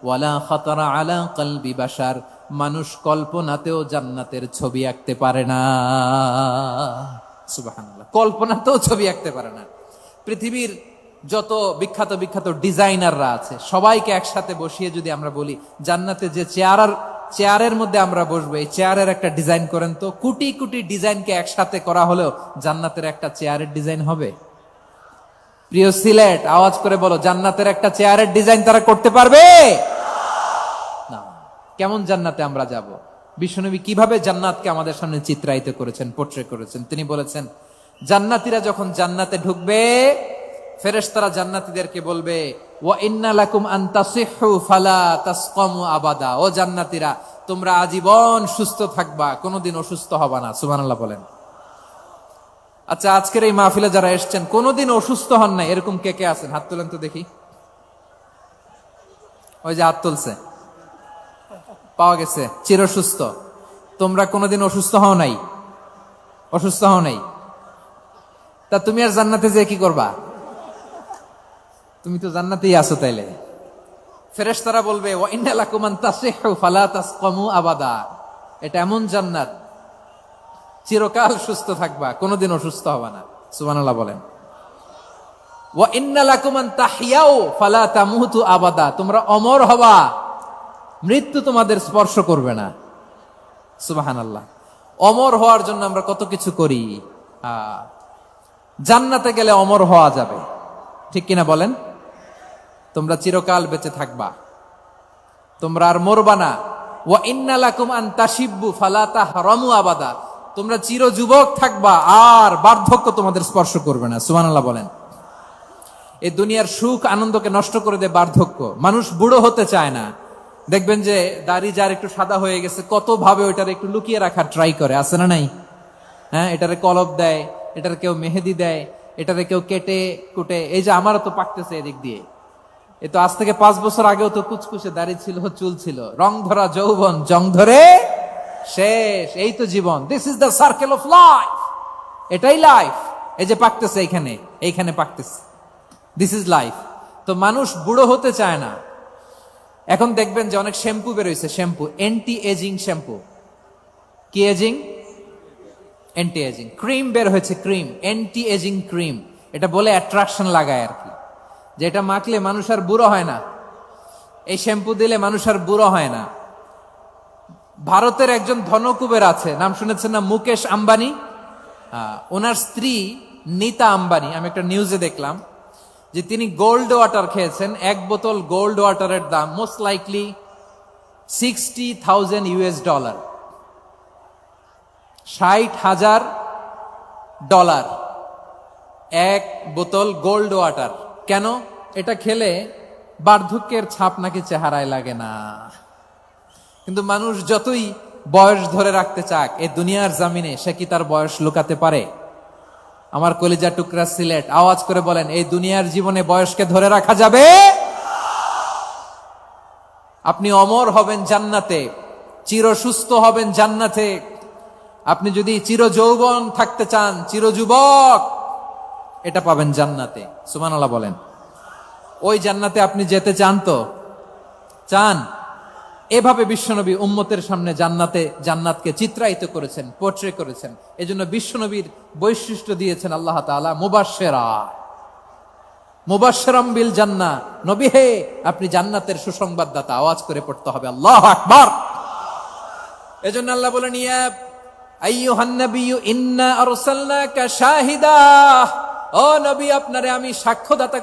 ওয়ালা খাতারা আলা কলবি বাশার, মানুষ কল্পনাতেও জান্নাতের ছবি আঁকতে পারে না। সুবহানাল্লাহ, কল্পনাতেও ছবি আঁকতে পারে না। পৃথিবীর যত বিখ্যাত বিখ্যাত ডিজাইনাররা আছে সবাইকে একসাথে বসিয়ে যদি আমরা বলি জান্নাতে যে চেয়ারের মধ্যে আমরা বসবো, এই চেয়ারের একটা ডিজাইন করেন তো, কোটি কোটি ডিজাইনকে একসাথে করা হলেও জান্নাতের একটা চেয়ারের ডিজাইন হবে? প্রিয় সিলেট, আওয়াজ করে বলো, জান্নাতের একটা চেয়ারের ডিজাইন তারা করতে পারবে না। কেমন জান্নাতে আমরা যাব? বিশ্বনবী কিভাবে জান্নাতকে আমাদের সামনে চিত্রায়িত করেছেন, পোর্ট্রে করেছেন। তিনি বলেছেন জান্নাতীরা যখন জান্নাতে ঢুকবে ফেরেশতারা জান্নাতীদেরকে বলবে ওয়া ইন্না লাকুম আন তাসিহু ফালা তাসকামু আবাদা, ও জান্নাতীরা তোমরা আজীবন সুস্থ থাকবা, কোনোদিন অসুস্থ হবা না। সুবহানাল্লাহ বলেন। আচ্ছা, আজকের এই মাহফিলে যারা এসেছেন কোনোদিন অসুস্থ হন নাই এরকম কে কে আছেন? হাত তোলেন তো দেখি। ওই যে হাত তুলছে, পাওয়া গেছে, চিরসুস্থ। তোমরা কোনোদিন অসুস্থ হও নাই? অসুস্থ হও নাই? তা তুমি আর জান্নাতে যে কি করবা? তুমি তো জান্নাতেই আছো। তাইলে ফেরেশতারা বলবে ওয়া ইন্না লাকুম আন তাসিহু ফালা তাসকামু আবাদা, এটা এমন জান্নাত চিরকাল সুস্থ থাকবা, কোনোদিন অসুস্থ হবা না। সুবহানাল্লাহ বলেন। ওয়া ইন্না লাকুম আন তাহইয়াউ ফালা তামুতু আবাদা, তোমরা অমর হবা, মৃত্যু তোমাদের স্পর্শ করবে না। সুবহানাল্লাহ। অমর হওয়ার জন্য আমরা কত কিছু করি। জান্নাতে গেলে অমর হওয়া যাবে, ঠিক কিনা বলেন? তোমরা চিরকাল বেঁচে থাকবা, তোমরা আর মরবা না। ওয়া ইন্না লাকুম আন তাশিব্বু ফালা তাহরামু আবাদা, তোমরা চির যুবক থাকবা, আর বার্ধক্য তোমাদের স্পর্শ করবে না। সুবহানাল্লাহ বলেন। এই দুনিয়ার সুখ আনন্দকে নষ্ট করে দেয় বার্ধক্য। মানুষ বুড়ো হতে চায় না। দেখবেন যে দাড়ি যার একটু সাদা হয়ে গেছে কত ভাবে ওইটার একটু লুকিয়ে রাখার ট্রাই করে, আছে না নাই? হ্যাঁ, এটারে কলব দেয়, এটার কেউ মেহেদি দেয়, এটারে কেউ কেটে কুটে। এই যে আমারও তো পাকতেছে এদিক দিয়ে, এ তো আজ থেকে 5 বছর আগেও তো কুচকুচে দাড়ি ছিল, চুল ছিল, রং ধরা যৌবন জং ধরে শেষ। এই তো জীবন। This is the circle of life, এটাই লাইফ। এই যে পাকতেছে এইখানে, এইখানে পাকতেছে, দিস ইজ লাইফ। তো মানুষ বুড়ো হতে চায় না। এখন দেখবেন যে অনেক শ্যাম্পু বেরোইছে, শ্যাম্পু অ্যান্টি এজিং শ্যাম্পু। কি এজিং? Anti ageing. ক্রিম বের হয়েছে, ক্রিম, অ্যান্টি এজিং ক্রিম। এটা বলে অ্যাট্রাকশন লাগায় আর কি, যে এটা মাখলে মানুষ আর বুড়ো হয় না, এই শ্যাম্পু দিলে মানুষ আর বুড়ো হয় না। ভারতের একজন ধনকুবের আছে, নাম শুনেছেন না? মুকেশ আম্বানি। ওনার স্ত্রী নীতা আম্বানি, আমি একটা নিউজে দেখলাম যে তিনি গোল্ড ওয়াটার খেয়েছেন। 1 বোতল গোল্ড ওয়াটারের দাম মোস্ট লাইকলি $60,000 $60,000 ডলার, এক বোতল গোল্ড ওয়াটার। কেন? এটা খেলে বার্ধক্যের ছাপ নাকি চেহারায় লাগে না। কিন্তু মানুষ যতই বয়স ধরে রাখতে চাক এই দুনিয়ার জামিনে, সে কি তার বয়স লুকাতে পারে? আমার কলিজা টুকরা সিলেট, আওয়াজ করে বলেন, এই দুনিয়ার জীবনে বয়সকে ধরে রাখা যাবে? আপনি অমর হবেন জান্নাতে, চির সুস্থ হবেন জান্নাতে। আপনি যদি চির যৌবন থাকতে চান, চির যুবক, এটা পাবেন জান্নাতে। সুবহানাল্লাহ বলেন। ওই জান্নাতে আপনি যেতে চান তো? চান? এভাবে বিশ্বনবী উম্মতের সামনে জান্নাতকে চিত্রায়িত করেছেন, পোর্ট্রে করেছেন। এজন্য বিশ্বনবীর বৈশিষ্ট্য দিয়েছেন আল্লাহ তাআলা মুবাশশিরাম বিল জান্নাহ। নবী হে, আপনি জান্নাতের সুসংবাদদাতা। আওয়াজ করে পড়তে হবে আল্লাহু আকবার। এজন্য আল্লাহ বলেন, ইয়া আইয়ুহান নাবিয়্যু ইন্না আরসালনাকা শাহিদা। ও নবী, আপনারে আমি সাক্ষ্যদাতা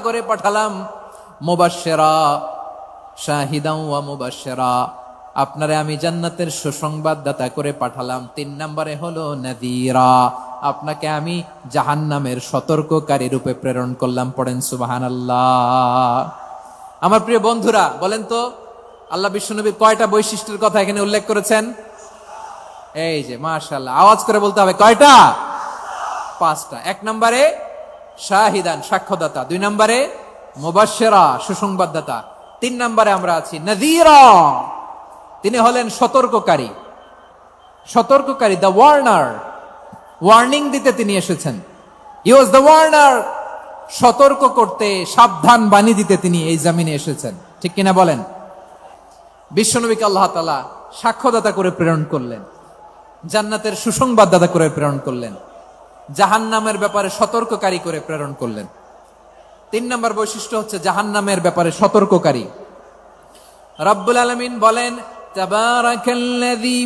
করে পাঠালাম। মুবাশশিরা, শাহিদান ওয়া মুবাশশিরা, আপনারে আমি জান্নাতের সুসংবাদদাতা করে পাঠালাম। 3 নম্বরে হলো নাযীরা, আপনাকে আমি জাহান্নামের সতর্ককারী রূপে প্রেরণ করলাম। পড়েন সুবহানাল্লাহ। আমার প্রিয় বন্ধুরা, বলেন তো আল্লাহ বিশ্বনবীর কয়টা বৈশিষ্ট্যের কথা এখানে উল্লেখ করেছেন? এই যে মাশাআল্লাহ, আওয়াজ করে বলতে হবে, কয়টা? 5টা। 1 নম্বরে শাহিদান, সাক্ষ্যদাতা। 2 নম্বরে মুবাশশিরা, সুসংবাদদাতা। 3 নম্বরে আমরা আছি নাযীরা, তিনি হলেন সতর্ককারী। দ্য ওয়ার্নার, ওয়ার্নিং দিতে তিনি এসেছেন। হি ওয়াজ দ্য ওয়ার্নার, সতর্ক করতে, সাবধান বাণী দিতে তিনি এই জমিনে এসেছেন। ঠিক কিনা বলেন? বিশ্বনবীকে আল্লাহ তাআলা সাক্ষ্যদাতা করে প্রেরণ করলেন, জান্নাতের সুসংবাদদাতা করে প্রেরণ করলেন, জাহান্নামের ব্যাপারে সতর্ককারী করে প্রেরণ করলেন। 3 নম্বর বৈশিষ্ট্য হচ্ছে জাহান্নামের ব্যাপারে সতর্ককারী। রব্বুল আলামিন বলেন, তাবারাকাল্লাযী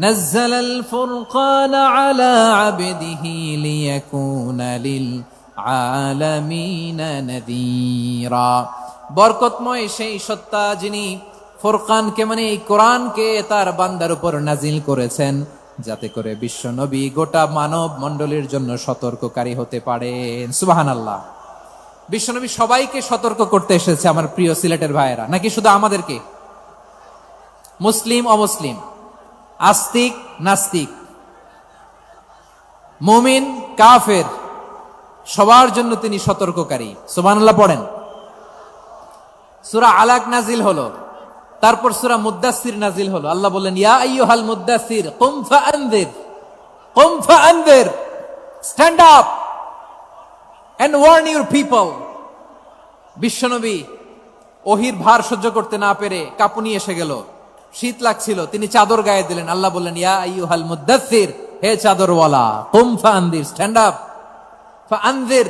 নাযালাল ফুরকানা আলা আবদিহি লিয়াকুনা লিল আলামিনা নাযীরা। বরকতময় সেই সত্তা যিনি ফুরকানকে, মানে এই কোরআনকে তার বান্দার উপর নাজিল করেছেন, যাতে করে বিশ্ব নবী গোটা মানব মণ্ডলীর জন্য সতর্ককারী হতে পারেন। সুবহানাল্লাহ। বিশ্বনবী সবাইকে সতর্ক করতে এসেছে, আমার প্রিয় সিলেটের ভাইয়েরা, নাকি শুধু আমাদেরকে? মুসলিম অমুসলিম, আস্তিক নাস্তিক, মুমিন কাফের, সবার জন্য তিনি সতর্ককারী। সুবহানাল্লাহ পড়েন। সূরা আলাক নাজিল হলো, তারপর সূরা মুদ্দাসসির নাজিল হলো। আল্লাহ বললেন, ইয়া আইয়ুহাল মুদ্দাসসির কুম ফাআনযির, stand up and warn your people. বিশ্বনবী ওহির ভার সহ্য করতে না পেরে কাঁপুনি এসে গেল, শীত লাগছিল, তিনি চাদর গায়ে দিলেন। আল্লাহ বললেন, ইয়া আইয়ুহাল মুদ্দাসসির, হে চাদরওয়ালা, কুম ফাআনযির, স্ট্যান্ড আপ, ফাআনযির,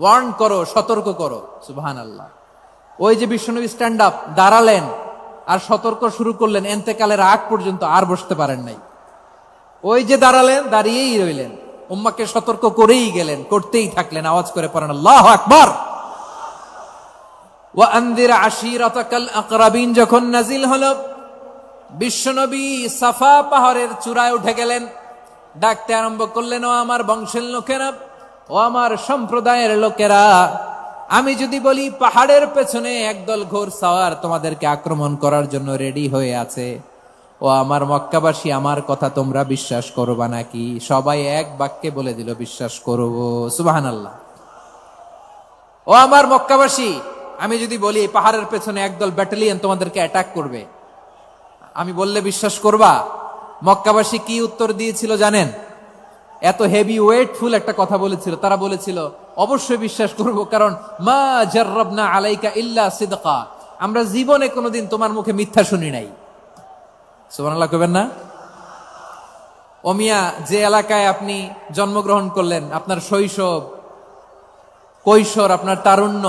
ওয়ার্ন করো, সতর্ক করো। সুবহানাল্লাহ। ওই যে বিশ্বনবী স্ট্যান্ড আপ, দাঁড়ালেন আর সতর্ক শুরু করলেন, এন্তেকালের আগ পর্যন্ত আর বসতে পারেন নাই। ওই যে দাঁড়ালেন, দাঁড়িয়েই রইলেন, উম্মাকে সতর্ক করেই গেলেন, করতেই থাকলেন। আওয়াজ করে পড়েন আল্লাহু আকবার। ওয়া আনযির আশীরাতাকাল আকরাবিন যখন নাজিল হলো, বিশ্বনবী সাফা পাহাড়ের চূড়ায় উঠে গেলেন, ডাকতে আরম্ভ করলেন, ও আমার বংশের লোকেরা, ও আমার সম্প্রদায়ের লোকেরা, আমি যদি বলি পাহাড়ের পেছনে একদল ঘোড়সাওয়ার তোমাদেরকে আক্রমণ করার জন্য রেডি হয়ে আছে, ও আমার মক্কাবাসী, আমার কথা তোমরা বিশ্বাস করবা নাকি? সবাই এক বাক্যে বলে দিল, বিশ্বাস করব। সুবহানাল্লাহ। ও আমার মক্কাবাসী, আমি যদি বলি পাহাড়ের পেছনে একদল ব্যাটালিয়ন তোমাদেরকে অ্যাটাক করবে, আমি বললে বিশ্বাস করবা? মক্কাবাসী কি উত্তর দিয়েছিল জানেন? এত হেভি ওয়েটফুল একটা কথা বলেছিল। তারা বলেছিল, অবশ্যই বিশ্বাস করব, কারণ মা জাররাবনা আলাইকা ইল্লা সিদকা, আমরা জীবনে কোনোদিন তোমার মুখে মিথ্যা শুনি নাই। সুবহানাল্লাহ কইবেন না? ও মিয়া, যে এলাকায় আপনি জন্মগ্রহণ করলেন, আপনার শৈশব, কৈশোর, আপনার তারুণ্য,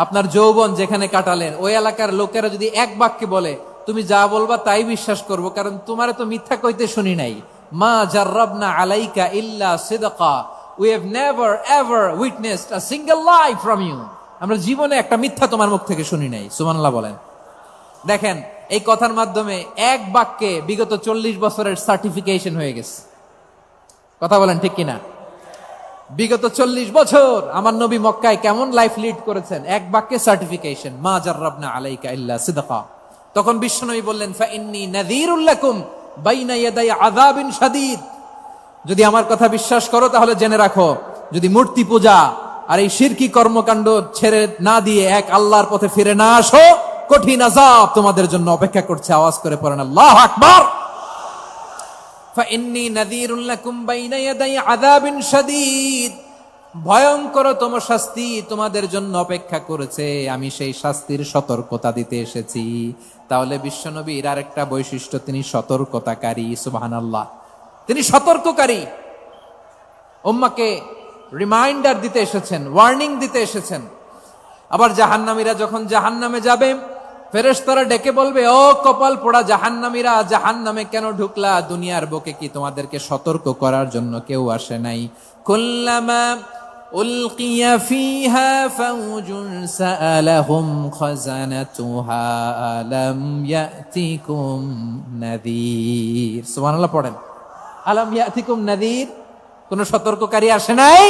আপনার যৌবন যেখানে কাটালেন, ওই এলাকার লোকেরা যদি এক বাক্যে বলে তুমি যা বলবা তাই বিশ্বাস করব, কারণ তোমারে তো মিথ্যা কইতে শুনি নাই। মা জাররাবনা আলাইকা ইল্লা সিদকা, we have never ever witnessed a single lie from you, আমরা জীবনে একটা মিথ্যা তোমার মুখ থেকে শুনি নাই। সুবহানাল্লাহ বলেন। দেখেন, এই কথার মাধ্যমে এক বাক্যে বিগত 40 বছরের সার্টিফিকেশন হয়ে গেছে। কথা বলেন ঠিক কিনা? বিগত 40 বছর আমার নবী মক্কায় কেমন লাইফ লিড করেছেন, এক বাক্যে সার্টিফিকেশন, মা জাররাবনা আলাইকা ইল্লা সিদকা। তখন বিশ্বনবী বললেন, ফা ইন্নী নাযীরুল লাকুম বাইনা ইয়াদাই আযাবিন শাদীদ। যদি আমার কথা বিশ্বাস করো তাহলে জেনে রাখো, যদি মূর্তি পূজা আর এই শিরকি কর্মকাণ্ড ছেড়ে না দিয়ে এক আল্লাহর পথে ফিরে না আসো, কঠিন আযাব তোমাদের জন্য অপেক্ষা করছে। আওয়াজ করে পড়েন আল্লাহু আকবার। ফাইন্নী নাযীরুল লাকুম বাইনা ইয়াদাই আযাবিন শাদীদ। ভয়ঙ্করতম শাস্তি তোমাদের জন্য অপেক্ষা করেছে, আমি সেই শাস্তির সতর্কতা দিতে এসেছি। তাহলে বিশ্বনবীর আরেকটা বৈশিষ্ট্য, তিনি সতর্কতাকারী। সুবহানাল্লাহ, তিনি সতর্ককারী। উম্মাহকে রিমাইন্ডার দিতে এসেছেন, ওয়ার্নিং দিতে এসেছেন। আবার জাহান্নামীরা যখন জাহান্নামে যাবে, ফেরেশতারা ডেকে বলবে, ও কপাল পোড়া জাহান্নামীরা, জাহান্নামে কেন ঢুকলা? দুনিয়ার বুকে কি তোমাদেরকে সতর্ক করার জন্য কেউ আসে নাই? কুল্লামা উলকিয়া ফিহা ফাউজুন সাআলাহুম খাযানাতুহা আলাম ইয়াতিকুম নাযীর। সুবহানাল্লাহ পড়েন, আলাম ইয়াতিকুম নাযীর। কোন সতর্ককারী আসে নাই?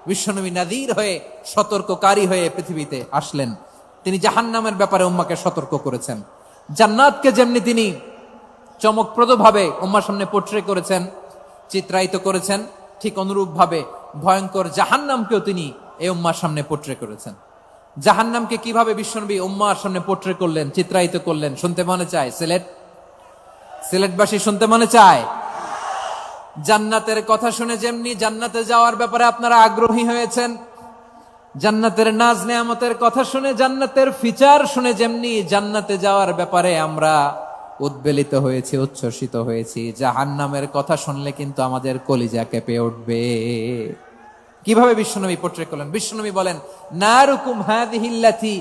বিশ্বনবী নাযীর হয়ে, সতর্ককারী হয়ে পৃথিবীতে আসলেন। তিনি জাহান্নামের ব্যাপারে উম্মাকে সতর্ক করেছেন। জান্নাতকে যেমনি তিনি চমকপ্রদভাবে উম্মার সামনে পোট্রে করেছেন, চিত্রায়িত করেছেন, ঠিক অনুরূপ ভাবে ভয়ঙ্কর জাহান্নামকেও তিনি এই উম্মার সামনে পোট্রে করেছেন। জাহান্নামকে কিভাবে বিশ্বনবী উম্মার সামনে পোট্রে করলেন, চিত্রায়িত করলেন, শুনতে মনে চায়? সিলেটবাসী শুনতে মনে চায়? জান্নাতের কথা শুনে যেমনি জান্নাতে যাওয়ার ব্যাপারে আপনারা আগ্রহী হয়েছেন, জান্নাতের নাজ নেয়ামতের কথা শুনে, জান্নাতের ফিচার শুনে যেমনি জান্নাতে যাওয়ার ব্যাপারে আমরা উদ্বেলিত হয়েছি, উচ্ছ্বসিত হয়েছি, জাহান্নামের কথা শুনলে কিন্তু আমাদের কলিজা কেঁপে উঠবে। কিভাবে বিশ্বনবী পোট্রে করলেন? বিশ্বনবী বলেন, নারুকুম হাযিহিল্লাতী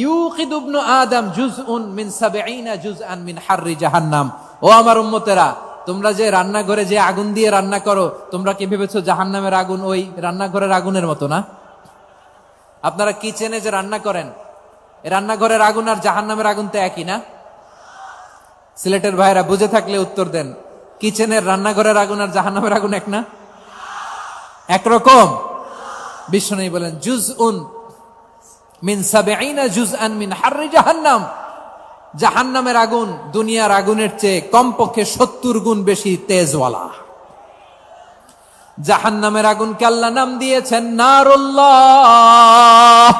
ইউকিদু ইবনু আদম জুজউন মিন ৭০ জুজআন মিন হাররি জাহান্নাম। ও আমার উম্মতেরা, তোমরা যে রান্নাঘরে যে আগুন দিয়ে রান্না করো, তোমরা কি ভেবেছো জাহান্নামের আগুন ওই রান্নাঘরের আগুনের মতো না? আপনারা কিচেনে যে রান্না করেন, রান্নাঘরের আগুন আর জাহান্নামের আগুন তো একই না? সিলেটের ভাইরা বুঝে থাকলে উত্তর দেন, কিচেনের রান্নাঘরের আগুন আর জাহান্নামের আগুন এক না? একরকম? বিশ্বনবী বলেন, জুজউন মিন ৭০ জুজআন মিন হাররি জাহান্নাম। জাহান্নামের আগুন দুনিয়ার আগুনের চেয়ে কমপক্ষে ৭০ গুণ বেশি তেজওয়ালা। জাহান্নামের আগুনকে আল্লাহ নাম দিয়েছেন নারুল্লাহ।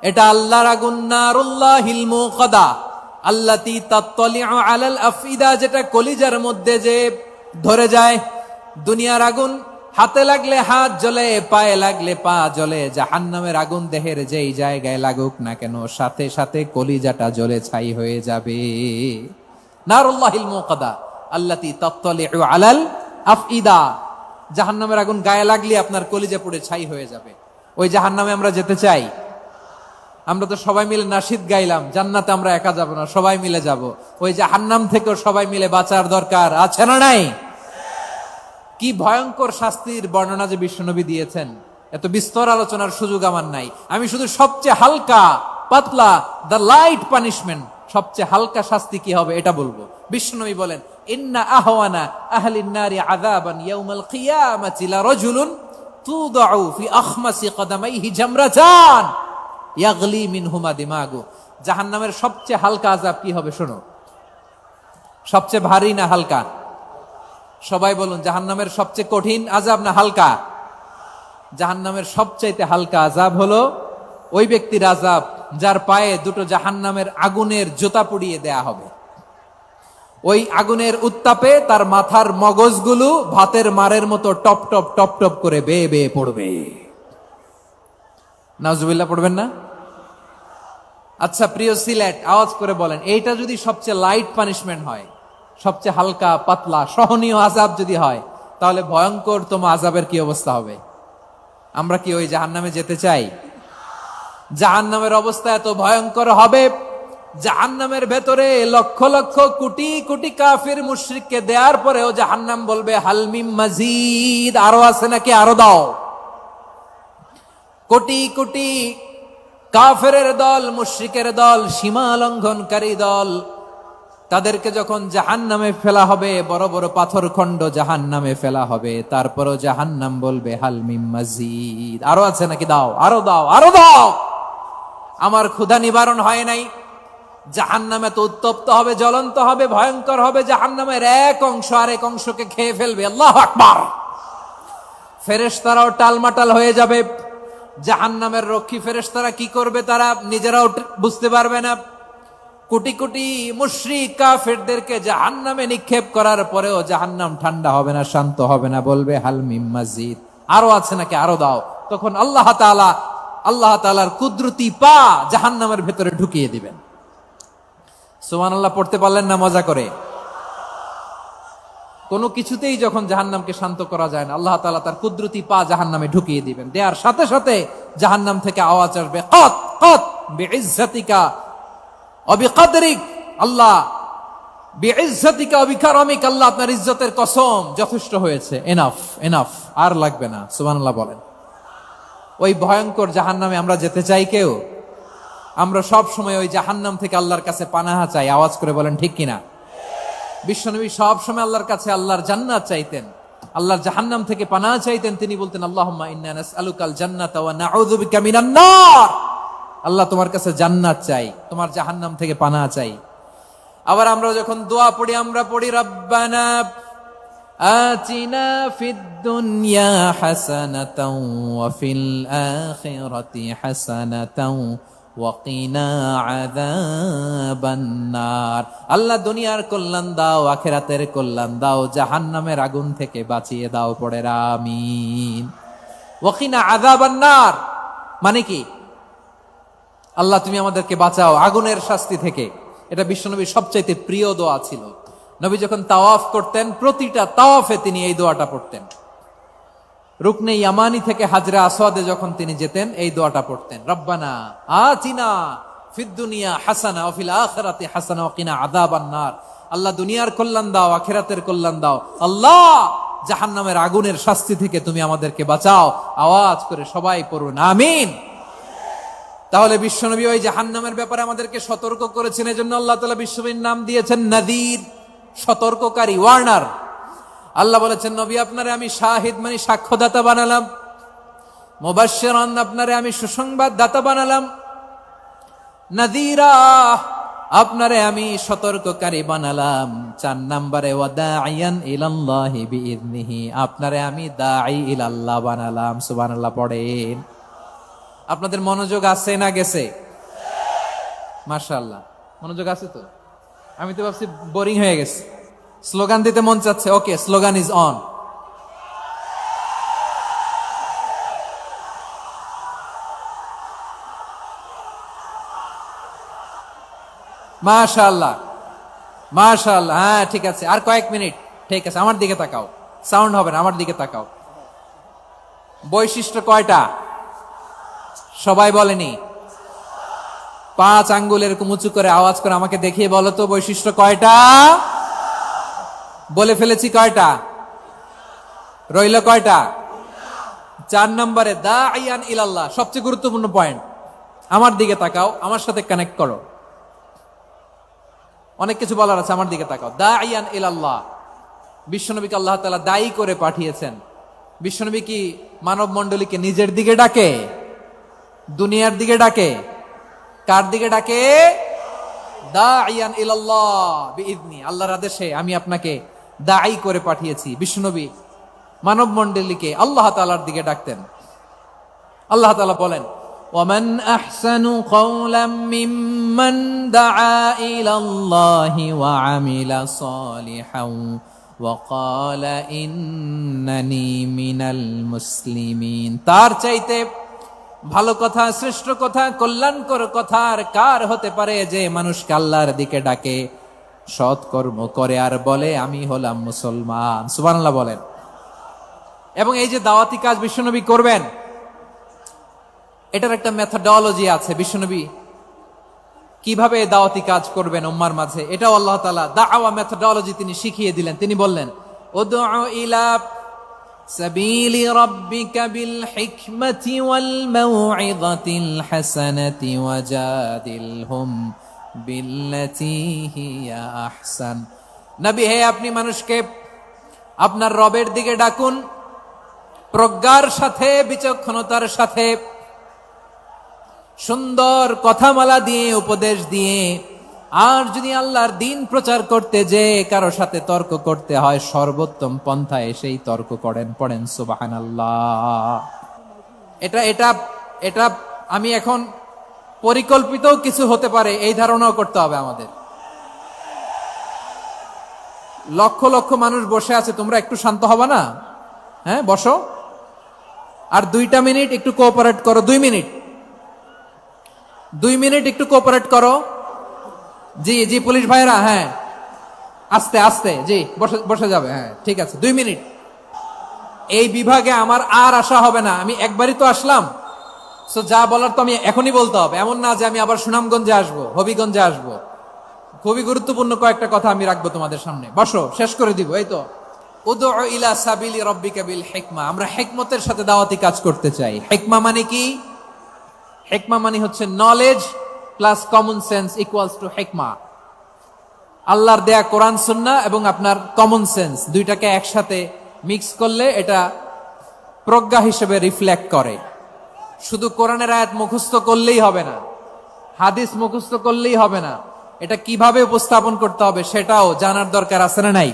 এটা আল্লাহর আগুন, নারুল্লাহিল মুকাদা আল্লাতী তাত্তালিউ আলাল আফইদা, যেটা কলিজার মধ্যে যে ধরে যায়। দুনিয়ার আগুন হাতে লাগলে হাত জ্বলে, পায়ে লাগলে পা জ্বলে। জাহান্নামের আগুন দেহের যেই জায়গায় লাগুক না কেন, সাথে সাথে কলিজাটা জ্বলে ছাই হয়ে যাবে। নারুল্লাহিল মুকাদা আল্লাতী তাত্তালিউ আলাল আফইদা। জাহান্নামের আগুন গায়ে লাগলে আপনার কলিজা পুড়ে ছাই হয়ে যাবে। ওই জাহান্নামে আমরা যেতে চাই? আমরা তো সবাই মিলে নাশিদ গাইলাম, জান্নাতে আমরা একা যাব না, সবাই মিলে যাব। ওই জাহান্নাম থেকেও সবাই মিলে বাঁচার দরকার আছে না নাই? কি ভয়ঙ্কর শাস্তির বর্ণনা যে বিশ্বনবী দিয়েছেন, এত বিস্তর আলোচনার সুযোগ আমার নাই। আমি শুধু সবচেয়ে হালকা পাতলা, দ্য লাইট পানিশমেন্ট, সবচেয়ে হালকা শাস্তি কি হবে এটা বলবো। বিশ্বনবী বলেন, ইন্না আহওয়ানা আহলিন নারি আযাবান ইয়াউমাল কিয়ামাতি লারাজুলুন তুদাউ ফি আখমাসি কদামাইহি জামরাতান ইয়াগলি মিনহুমা দিমাগু। জাহান্নামের সবচেয়ে হালকা আযাব কি হবে শোনো। সবচেয়ে ভারী না হালকা? সবাই বলুন, জাহান্নামের সবচেয়ে কঠিন আযাব না হালকা? জাহান্নামের সবচাইতে হালকা আযাব হলো ওই ব্যক্তির আযাব যার পায়ে দুটো জাহান্নামের আগুনের জুতা পুড়িয়ে দেয়া হবে। ওই আগুনের উত্তাপে তার মাথার মগজগুলো ভাতের মারের মতো টপ টপ টপ টপ করে বেয়ে বেয়ে পড়বে। নাউজুবিল্লাহ পড়বেন না? আচ্ছা প্রিয় সিলেট, আওয়াজ করে বলেন, এইটা যদি সবচেয়ে লাইট পানিশমেন্ট হয়, সবচেয়ে হালকা পাতলা সহনীয় আযাব যদি হয়, তাহলে ভয়ঙ্করতম আযাবের কি অবস্থা হবে? আমরা কি ওই জাহান্নামে যেতে চাই? জাহান্নামের অবস্থা এত ভয়ঙ্কর হবে, জাহান্নামের ভেতরে লক্ষ লক্ষ কোটি কোটি কাফির মুশরিককে দেওয়ার পরেও জাহান্নাম বলবে, হালমিম মাজিদ, আরো আছে নাকি, আরো দাও। কোটি কোটি কাফেরের দল, মুশরিকের দল, সীমা লঙ্ঘনকারী দল, তাদেরকে যখন জাহান্নামে ফেলা হবে, বড় বড় পাথর খণ্ড জাহান্নামে ফেলা হবে, তারপরও জাহান্নাম বলবে হাল মিম মাজিদ, আরো আছে নাকি, দাও, আরো দাও, আরো দাও। আমার ক্ষুধা নিবারণ হয় নাই। জাহান্নামে তো উত্তপ্ত হবে, জ্বলন্ত হবে, ভয়ঙ্কর হবে। জাহান্নামের এক অংশ আরেক অংশকে খেয়ে ফেলবে। আল্লাহু আকবার। ফেরেশতারাও টালমাটাল হয়ে যাবে। জাহান্নামের রক্ষী ফেরেশতারা কি করবে তারা নিজেরাও বুঝতে পারবে না। কোটি কোটি মুশরিক কাফেরদেরকে জাহান্নামে নিক্ষেপ করার পরেও জাহান্নাম ঠান্ডা হবে না, শান্ত হবে না, বলবে হাল মিম মাজিদ, আরো আছে নাকি, আরো দাও। তখন আল্লাহ তাআলার কুদরতি পা জাহান্নামের ভেতরে ঢুকিয়ে দিবেন। সুবহানাল্লাহ পড়তে পারলেন না মজা করে? কোনো কিছুতেই যখন জাহান্নামকে শান্ত করা যায় না, আল্লাহ তাআলা তার কুদরতি পা জাহান্নামে ঢুকিয়ে দিবেন। দেয়ার সাথে সাথে জাহান্নাম থেকে আওয়াজ আসবে, কত কত বিইজ্জাতিকা ওয়া বিকদরিক, আল্লাহ বিইজ্জাতিকা ওয়া বিকারামিক, আল্লাহ আপনার ইজ্জতের কসম, যথেষ্ট হয়েছে, এনাফ এনাফ, আর লাগবে না। সুবহানাল্লাহ বলেন। ওই ভয়ঙ্কর জাহান্নামে আমরা যেতে চাই কেউ? আমরা সব সময় ওই জাহান্নাম থেকে আল্লাহর কাছে পানাহা চাই। আওয়াজ করে বলেন ঠিক কিনা? বিশ্বনবী সব সময় আল্লাহর কাছে আল্লাহর জান্নাত চাইতেন, আল্লাহর জাহান্নাম থেকে পানাহা চাইতেন। তিনি বলতেন আল্লাহুম্মা ইন্না নাসআলুকাল জান্নাতা ওয়া নাউযু বিকা মিনান নার, আল্লাহ তোমার কাছে জান্নাত চাই, তোমার জাহান্নাম থেকে পানাহা চাই। আবার আমরা যখন দোয়া পড়ি, আমরা পড়ি রব্বানা আতিনা ফিদ দুনিয়া হাসানাতাও ওয়া ফিল আখিরাতি হাসানাতাও ওয়া কিনা আযাবান নার, আল্লাহ দুনিয়ার কল্যাণ দাও, আখিরাতের কল্যাণ দাও, জাহান্নামের আগুন থেকে বাঁচিয়ে দাও। পড়ে আমিন। ওয়া কিনা আযাবান নার মানে কি? আল্লাহ তুমি আমাদেরকে বাঁচাও আগুনের শাস্তি থেকে। এটা বিশ্বনবীর সবচাইতে প্রিয় দোয়া ছিল। নবী যখন তাওয়াফ করতেন, প্রতিটা তাওয়াফে তিনি এই দোয়াটা পড়তেন। রুকনে ইয়ামানি থেকে হাজরে আসওয়াদে যখন তিনি যেতেন, এই দোয়াটা পড়তেন, রব্বানা আতিনা ফিদ দুনিয়া হাসানা ওয়া ফিল আখিরাতি হাসানা ওয়া কিনা আযাবান নার, আল্লাহ দুনিয়ার কল্যাণ দাও, আখিরাতের কল্যাণ দাও, আল্লাহ জাহান্নামের আগুনের শাস্তি থেকে তুমি আমাদেরকে বাঁচাও। আওয়াজ করে সবাই পড়ুন আমিন। তাহলে বিশ্বনবী ওই জাহান্নামের ব্যাপারে আমাদেরকে সতর্ক করেছেন। এজন্য আল্লাহ তাআলা বিশ্বনবীর নাম দিয়েছেন নাযীর, সতর্ককারী, ওয়ার্নার। আল্লাহ বলেছেন নবী আপনারে আমি শাহিদ মানে সাক্ষ্যদাতা বানালাম, মুবাশশিরান আপনারে আমি সুসংবাদ দাতা বানালাম, নাযীরা আপনারে আমি সতর্ককারী বানালাম। 4 নম্বরে ওয়া দাঈয়ান ইলাল্লাহি বিইذনিহি, আপনারে আমি দাঈ ইলাল্লাহ বানালাম। সুবহানাল্লাহ পড়েন। আপনাদের মনোযোগ আছে না গেছে? মাশাআল্লাহ মনোযোগ আছে তো। আমি তো ভাবছি বোরিং হয়ে গেছে, স্লোগান দিতে মন চাচ্ছে। ওকে, স্লোগান ইজ অন। মাশাআল্লাহ মাশাআল্লাহ, হ্যাঁ ঠিক আছে, আর কয়েক মিনিট। ঠিক আছে, আমার দিকে তাকাও, সাউন্ড হবে না, আমার দিকে তাকাও। বৈশিষ্ট্য কয়টা সবাই বলেনি? 5 আঙ্গুল এরকম উঁচু করে আওয়াজ করে আমাকে দেখিয়ে বলো তো বৈশিষ্ট্য কয়টা? বলে ফেলেছি কয়টা? রইল কয়টা? 4 নম্বরে দাঈয়ান ইলাল্লাহ, সবচেয়ে গুরুত্বপূর্ণ পয়েন্ট। আমার দিকে তাকাও, আমার সাথে কানেক্ট করো। অনেক কিছু বলার আছে, আমার দিকে তাকাও। দাঈয়ান ইলাল্লাহ, বিশ্বনবীকে আল্লাহ তাআলা দায়ী করে পাঠিয়েছেন। বিশ্বনবী কি মানব মণ্ডলীকে নিজের দিকে ডাকে? দুনিয়ার দিকে ডাকে? কার দিকে ডাকে? দাঈয়ান ইলাল্লাহ বিইذনি, আল্লাহর আদেশে আমি আপনাকে দাঈ করে পাঠিয়েছি। বিশ্বনবী মানব মণ্ডলীকে আল্লাহ তাআলার দিকে ডাকতেন। আল্লাহ তাআলা বলেন ওয়ামান আহসানু কাওলাম মিম্মান দাআ ইলাল্লাহি ওয়া আমিলা সালিহান ওয়া ক্বালা ইন্নানি মিনাল মুসলিমিন, তার চাইতে ভালো কথা, শ্রেষ্ঠ কথা, কল্যাণকর কথা আর কার হতে পারে যে মানুষকে আল্লাহর দিকে ডাকে, সৎকর্ম করে আর বলে আমি হলাম মুসলমান। সুবহানাল্লাহ বলেন। এবং এই যে দাওয়াতি কাজ বিশ্বনবী করবেন, এটার একটা মেথডোলজি আছে। বিশ্বনবী কিভাবে দাওয়াতি কাজ করবেন উম্মার মাঝে, এটাও আল্লাহ তাআলা দাওয়া মেথডোলজি তিনি শিখিয়ে দিলেন। তিনি বললেন উদউ ইলা সাবিলি রাব্বিকা বিল হিকমাতি ওয়াল মাউইযাতিল হাসানাতি ওয়াজাদিলহুম বিল্লাতী হিয়া আহসান। নবী হে, আপনি মানুষকে আপনার রবের দিকে ডাকুন প্রজ্ঞার সাথে, বিচক্ষণতার সাথে, সুন্দর কথামালা দিয়ে, উপদেশ দিয়ে। আর যদি আল্লাহর দিন প্রচার করতে যে কারো সাথে তর্ক করতে হয়, সর্বোত্তম পন্থায় সেই তর্ক করেন। পড়েন সুবহানাল্লাহ। এটা এটা এটা আমি এখন পরিকল্পিত কিছু হতে পারে এই ধারণাও করতে হবে আমাদের। লক্ষ লক্ষ মানুষ বসে আছে, তোমরা একটু শান্ত হবে না? হ্যাঁ, বসো। আর 2টা মিনিট একটু কোঅপারেট করো। 2 মিনিট, 2 মিনিট একটু কোঅপারেট করো। জি জি, পুলিশ ভাইরা, হ্যাঁ, আস্তে আস্তে, জি, বসে যাবে। হ্যাঁ, ঠিক আছে, 2 মিনিট। এই বিভাগে আমার আর আসা হবে না, আমি একবারই তো আসলাম। সো যা বলার তো আমি এখনই বলতে হবে, এমন না যে আমি আবার সুনামগঞ্জে আসবো, হবিগঞ্জে আসবো। খুবই গুরুত্বপূর্ণ কয়েকটা কথা আমি রাখবো তোমাদের সামনে। বসো, শেষ করে দিব। এই তো, উদউ ইলা সাবিলি রাব্বিকা বিল হিকমা। আমরা হিকমতের সাথে দাওয়াতি কাজ করতে চাই। হিকমা মানে কি? হিকমা মানে হচ্ছে knowledge plus common sense equals to হিকমা। আল্লাহর দেয়া কোরআন সুন্নাহ এবং আপনার কমন সেন্স দুইটাকে একসাথে মিক্স করলে এটা প্রজ্ঞা হিসেবে রিফ্লেক্ট করে। শুধু কোরআনের আয়াত মুখস্থ করলেই হবে না, হাদিস মুখস্থ করলেই হবে না, এটা কিভাবে উপস্থাপন করতে হবে সেটাও জানার দরকার আছে না নাই?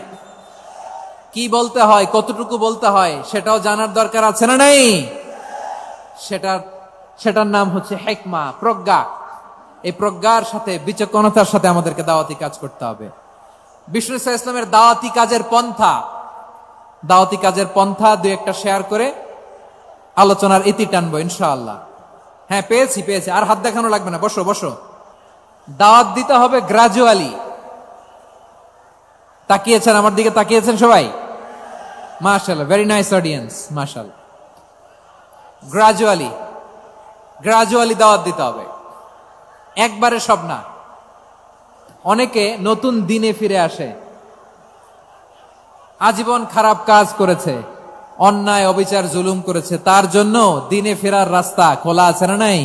কি বলতে হয়, কতটুকু বলতে হয় সেটাও জানার দরকার আছে না নাই? সেটার নাম হচ্ছে হিকমা, প্রজ্ঞা। এই প্রজ্ঞার সাথে, বিচক্ষণতার সাথে আমাদেরকে দাওয়াতি কাজ করতে হবে। বিষ্ণু ইসলামের দাওয়াতি কাজের পন্থা 2-1টা শেয়ার করে আলোচনার ইতি টানবো ইনশাআল্লাহ। হ্যাঁ, পেয়েছি। আর হাত দেখানো লাগবে না, বসো বসো। দাওয়াত দিতে হবে গ্রাজুয়ালি। তাকিয়েছেন আমার দিকে, তাকিয়েছেন সবাই? মাশাআল্লাহ, ভেরি নাইস অডিয়েন্স, মাশাআল্লাহ। গ্রাজুয়ালি দাওয়াত দিতে হবে, একবারে সব না। অনেকে নতুন দিনে ফিরে আসে, আজীবন খারাপ কাজ করেছে, অন্যায় অবিচার জুলুম করেছে, তার জন্য দিনে ফেরার রাস্তা খোলা আছে না নাই?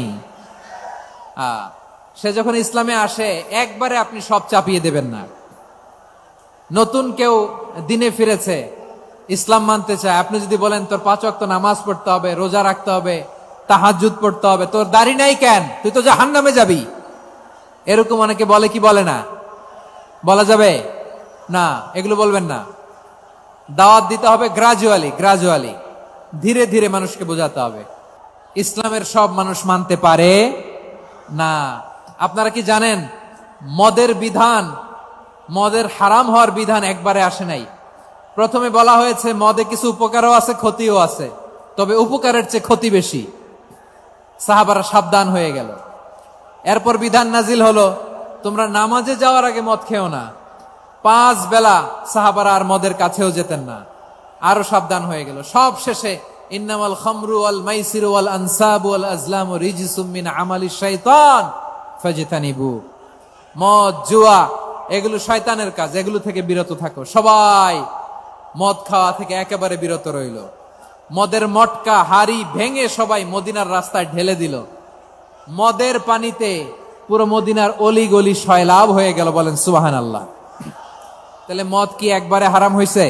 সে যখন ইসলামে আসে একবারে আপনি সব চাপিয়ে দেবেন না। নতুন কেউ দিনে ফিরেছে, ইসলাম মানতে চায়, আপনি যদি বলেন তোর 5 ওয়াক্ত নামাজ পড়তে হবে, রোজা রাখতে হবে, তাহাজ্জুদ পড়তে হবে, তোর দাড়ি নাই কেন, তুই তো জাহান্নামে যাবি, এরকম অনেকে বলে কি বলে না? বলা যাবে না, এগুলো বলবেন না। দাওয়াত দিতে হবে গ্রাজুয়ালি, ধীরে ধীরে মানুষকে বোঝাতে হবে। ইসলামের সব মানুষ মানতে পারে না। আপনারা কি জানেন মদের হারাম হওয়ার বিধান একবারে আসে নাই। প্রথমে বলা হয়েছে মদে কিছু উপকারও আছে, ক্ষতিও আছে, তবে উপকারের চেয়ে ক্ষতি বেশি। সাহাবারা সাবধান হয়ে গেল। এরপর বিধান নাজিল হলো, তোমরা নামাজে যাওয়ার আগে মদ খেও না। 5 বেলা সাহাবারা আর মদের কাছেও যেতেন না, আরো সাবধান হয়ে গেল। সব শেষে ইন্নামাল খামরু ওয়াল মাইসিরু ওয়াল আনসাবু ওয়াল আজলামু রিজসুম মিন আমালিশ শাইতান ফাজতানিবু। মদ, জুয়া এগুলো শয়তানের কাজ, এগুলো থেকে বিরত থাকো। সবাই মদ খাওয়া থেকে একেবারে বিরত রইল। মদের মটকা হাড়ি ভেঙে সবাই মদিনার রাস্তায় ঢেলে দিল। মদের পানিতে পুরো মদিনার অলি গলি সয়লাভ হয়ে গেল। বলেন সুবহানাল্লাহ। তাহলে মদ কি একবারে হারাম হয়েছে?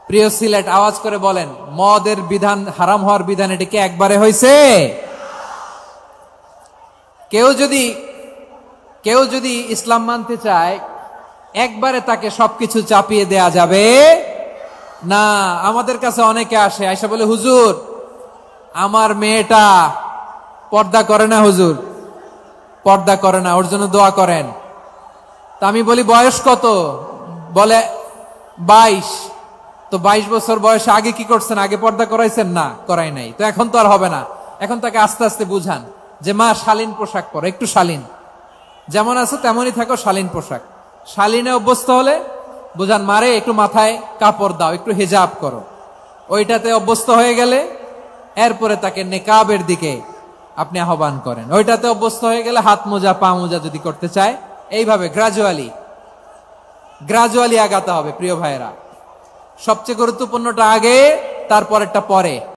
প্রিয় সিলেট, আওয়াজ করে বলেন, মদের বিধান, হারাম হওয়ার বিধান এটা কি একবারে হয়েছে? কেউ যদি ইসলাম মানতে চায় একবারে তাকে সবকিছু চাপিয়ে দেয়া যাবে না। আমাদের কাছে অনেকে আসে, আয়সা বলে, হুজুর আমার মেয়েটা পর্দা করে না, হুজুর পর্দা করে না, ওর জন্য দোয়া করেন। তা আমি বলি বয়স কত? বলে 22। তো 22 বছর বয়সে আগে কি করছেন? আগে পর্দা করাইছেন? না, করাই নাই। তো এখন তো আর হবে না। এখন তাকে আস্তে আস্তে বুঝান যে মা শালীন পোশাক পরো, একটু শালীন, যেমন আছো তেমনই থাকো, শালীন পোশাক। শালীনে অভ্যস্ত হলে বুঝান, মারে একটু মাথায় কাপড় দাও, একটু হিজাব করো। ওইটাতে অভ্যস্ত হয়ে গেলে এরপরে তাকে নেকাবের দিকে আপনি আহ্বান করেন। ওইটাতে অভ্যস্ত হয়ে গেলে হাত মোজা, পা মোজা যদি করতে চায়, এইভাবে গ্রাজুয়ালি আগাতে হবে। প্রিয় ভাইয়েরা, সবচেয়ে গুরুত্বপূর্ণটা আগে, তারপরেরটা পরে।